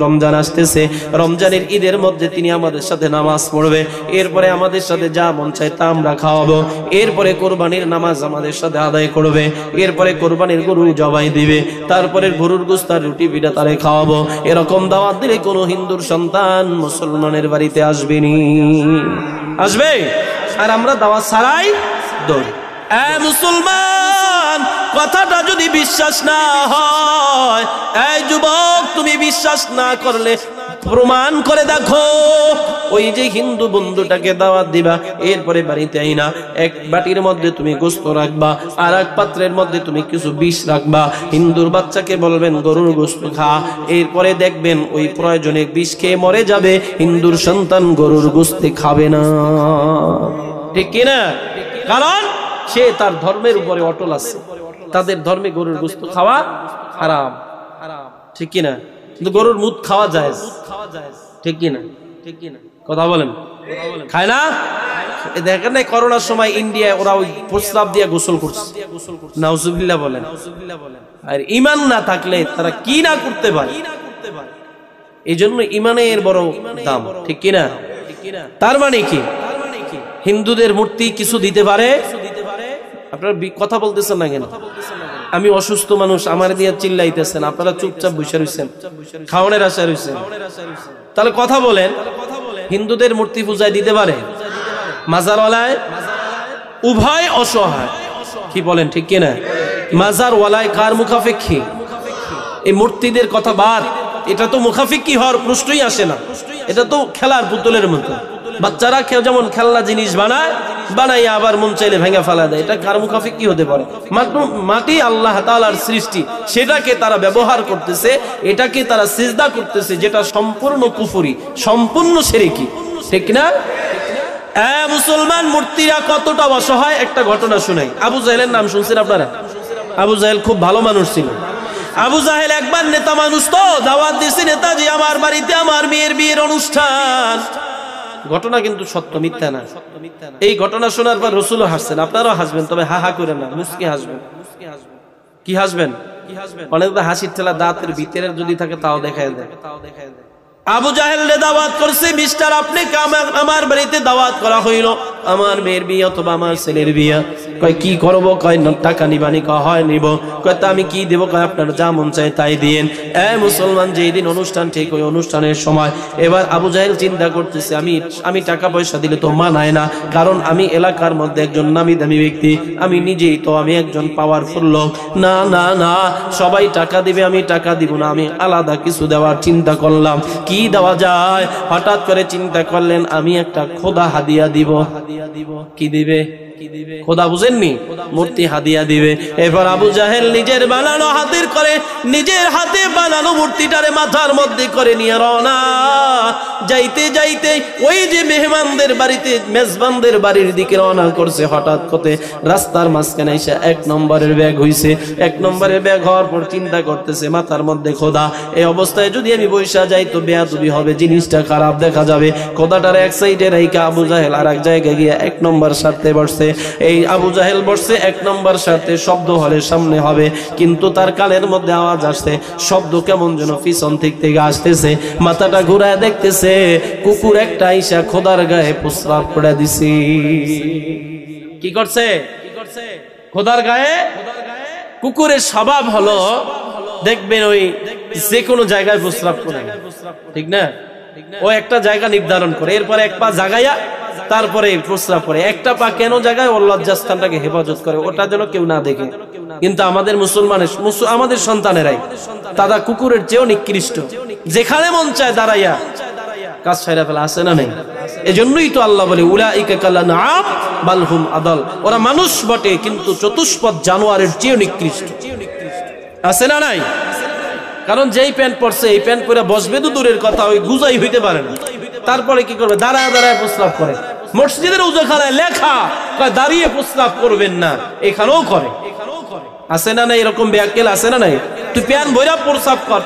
রমজান আসতেছে, রমজানের ঈদের মধ্যে তিনি আমাদের সাথে নামাজ পড়বে, এরপরে আমাদের সাথে যা মন চায় তা আমরা খাওয়াবো, এরপরে কোরবানির নামাজ আমাদের সাথে আদায় করবে, এরপরে কোরবানির গরু জবাই দিবে, তারপরে গরুর গোশত আর রুটি পিঠা তারে খাওয়াবো। এরকম দাওয়াত দিলে কোনো হিন্দুর সন্তান মুসলমানের বাড়িতে আসবেনি, আসবে? আর আমরা দাওয়াত ছাড়াই দৌড়ি। মুসলমান, কথাটা যদি বিশ্বাস না হয়, এই যুবক, তুমি বিশ্বাস না করলে প্রমাণ করে দেখো। ওই যে হিন্দু বন্ধুটাকে দাওয়াত দিবা, এরপরে বাড়িতে আইনা এক বাটির মধ্যে তুমি গোশত রাখবা, আর এক পাত্রের মধ্যে তুমি কিছু বিষ রাখবা। হিন্দুর বাচ্চাকে বলবেন গরুর গোশত খা, এরপরে দেখবেন ওই প্রয়োজনে বিষ খেয়ে মরে যাবে, হিন্দুর সন্তান গরুর গোশত খাবে না, ঠিক কিনা? কারণ সে তার ধর্মের উপরে অটল আছে, তাদের ধর্মে গরুর গোশত খাওয়া হারাম, ঠিক কিনা? কিন্তু গরুর মুত খাওয়া যায়, ঠিক কিনা? ঠিক কিনা? কথা বলেন, খায় না? দেখেন না, করোনার সময় ইন্ডিয়ায় ওরা ওই প্রস্রাব দিয়ে গোসল করছে, নাউজুবিল্লাহ বলেন। আর ঈমান না থাকলে তারা কি না করতে পারে। এই জন্য ঈমানের বড় দাম, ঠিক কিনা? তার মানে কি, হিন্দুদের মূর্তি কিছু দিতে পারে? আপনারা কথা বলতেছেন না কেন? আমি অসুস্থ মানুষ, আমার দিয়ে চিল্লাইতেছেন, আপনারা চুপচাপ বসে রয়েছেন, খাওয়ানোর আশায় রয়েছেন। তাহলে কথা বলেন, হিন্দুদের মূর্তি পূজায় দিতে পারে? মাজারওয়ালায় উভয় অসহায়, কি বলেন, ঠিক কিনা? মাজারওয়ালায় কার মুখাপেক্ষী? এই মূর্তিদের কথা বাদ, এটা তো মুখাপেক্ষী হওয়ার প্রশ্নই আসে না। এটা তো খেলার পুতুলের মতো, বাচ্চারা কেউ যেমন খেলনা জিনিস বানায়, বানাইয়া আবার মন চাইলে ভেঙে ফেলা দেয়, এটা কার মুখাপেক্ষী হতে পারে? মাটি আল্লাহ তাআলার সৃষ্টি, সেটাকে তারা ব্যবহার করতেছে, এটাকে তারা সিজদা করতেছে, যেটা সম্পূর্ণ কুফরি, সম্পূর্ণ শিরকি, ঠিক না? মুসলমান, মূর্তিরা কতটা অসহায় একটা ঘটনা শুনাই। আবু জাহেলের নাম শুনছেন আপনারা? আবু জাহেল খুব ভালো মানুষ ছিল। আবু জাহেল একবার নেতা মানুষ, তো দাওয়াত দিয়েছে, নেতাজি আমার বাড়িতে আমার মেয়ের বিয়ের অনুষ্ঠান। ঘটনা কিন্তু সত্য, মিথ্যা না। এই ঘটনা শোনার পর রাসূলও হাসছেন, আপনারাও হাসবেন, তবে হা হা করে না, মুস্কি হাসবেন। কি হাসবেন? অনেক হাসির ঠেলা দাঁতের ভিতরের যদি থাকে তাও দেখায় দেয়। আবু জাহেল দাওয়াত করছে, মিস্টার আপনি আমার বাড়িতে দাওয়াত করা হইল, আমার মেয়ের বিয়ে অথবা আমার ছেলের বিয়ে। কয় কি করব? কয় টাকা নিবানি? কয় হয় নিব। কয় তা আমি কি দেব? কয় আপনার যা মন চায় তাই দিয়েন। মুসলমান, যেই দিন অনুষ্ঠান, ঠিক ওই অনুষ্ঠানের সময় এবার আবু জাহেল চিন্তা করতেছে, আমি টাকা পয়সা দিলে তো মানায় না, কারণ আমি এলাকার মধ্যে একজন নামি দামি ব্যক্তি, আমি নিজেই তো আমি একজন পাওয়ারফুল লোক। না না না, সবাই টাকা দিবে, আমি টাকা দিব না, আমি আলাদা কিছু দেওয়ার চিন্তা করলাম। কি দেওয়া যায়? হঠাৎ করে চিন্তা করলেন, আমি একটা খোদা হাদিয়া দিব। কি দিবে? খোদা বুঝেননি? মূর্তি হাদিয়া দিবে। এরপর আবু জাহেল নিজের বানানো হাতের করে, নিজের হাতে বানানো মূর্তিটারে মাথার মধ্যে করে নিয়ে রওনা। যাইতে যাইতে ওই যে মেহমানদের বাড়িতে, মেজবানদের বাড়ির দিকে রওনা করছে। হঠাৎ করে রাস্তার মাঝখানে এসে 1 নম্বরের ব্যাগ হইছে। 1 নম্বরের ব্যাগ হওয়ার পর চিন্তা করতেছে, মাথার মধ্যে খোদা, এই অবস্থায় যদি আমি বৈশা যাই তো বেয়াদবি হবে, জিনিসটা খারাপ দেখা যাবে। খোদাটার এক সাইডে রাইখা আবু জাহেল আর এক জায়গায় গিয়ে 1 নম্বর সারতে বসছে। এই আবু জাহেল বসছে 1 নম্বর সারতে, শব্দ হলে সামনে হবে, কিন্তু তার কানের মধ্যে আওয়াজ আসছে, শব্দ কেমন যেন পিছন থেকে আসতেছে। মাথাটা ঘুরায় দেখতেছে, কুকুর একটা আইসা খোদার গায়ে প্রস্রাব করে দিছে। কি করছে? খোদার গায়ে। কুকুরের স্বভাব হলো, দেখবেন ওই যে কোনো জায়গায় প্রস্রাব করে, ঠিক না? ও একটা জায়গা নির্ধারণ করে, এরপরে এক পা জাগাইয়া তারপরে প্রস্রাব করে। একটা পা কেন জায়গায়? ওর লজ্জাস্থানটাকে হেফাজত করে, ওটা যেন কেউ না দেখে। কিন্তু আমাদের মুসলমানের, আমাদের সন্তানেরাই তারা কুকুরের চেয়েও নিকৃষ্ট, যেখানে মন চায় দাঁড়াইয়া কাজ ছাইরা ফেলা, আছে না নেই? এজন্যই তো আল্লাহ বলে, উলাইকা কালানআম বাল হুম আদাল, ওরা মানুষ বটে কিন্তু চতুষ্পদ জানোয়ারের চেয়েও নিকৃষ্ট, আছে না নাই? কারণ যেই প্যান্ট পরছে এই প্যান্ট পরে বসবে তো দূরের কথা, ওই গুজাই হইতে পারে না। তারপরে কি করবে? দাঁড়ায় দাঁড়ায় প্রস্রাব করে। মসজিদের উজুখানায় লেখা দাঁড়িয়ে প্রস্রাব করবেন না, এখানেও করে। আছে না নাই এরকম ব্যাকেল? আছে না নাই? তুই প্যান্ট ভইরা প্রস্রাব কর।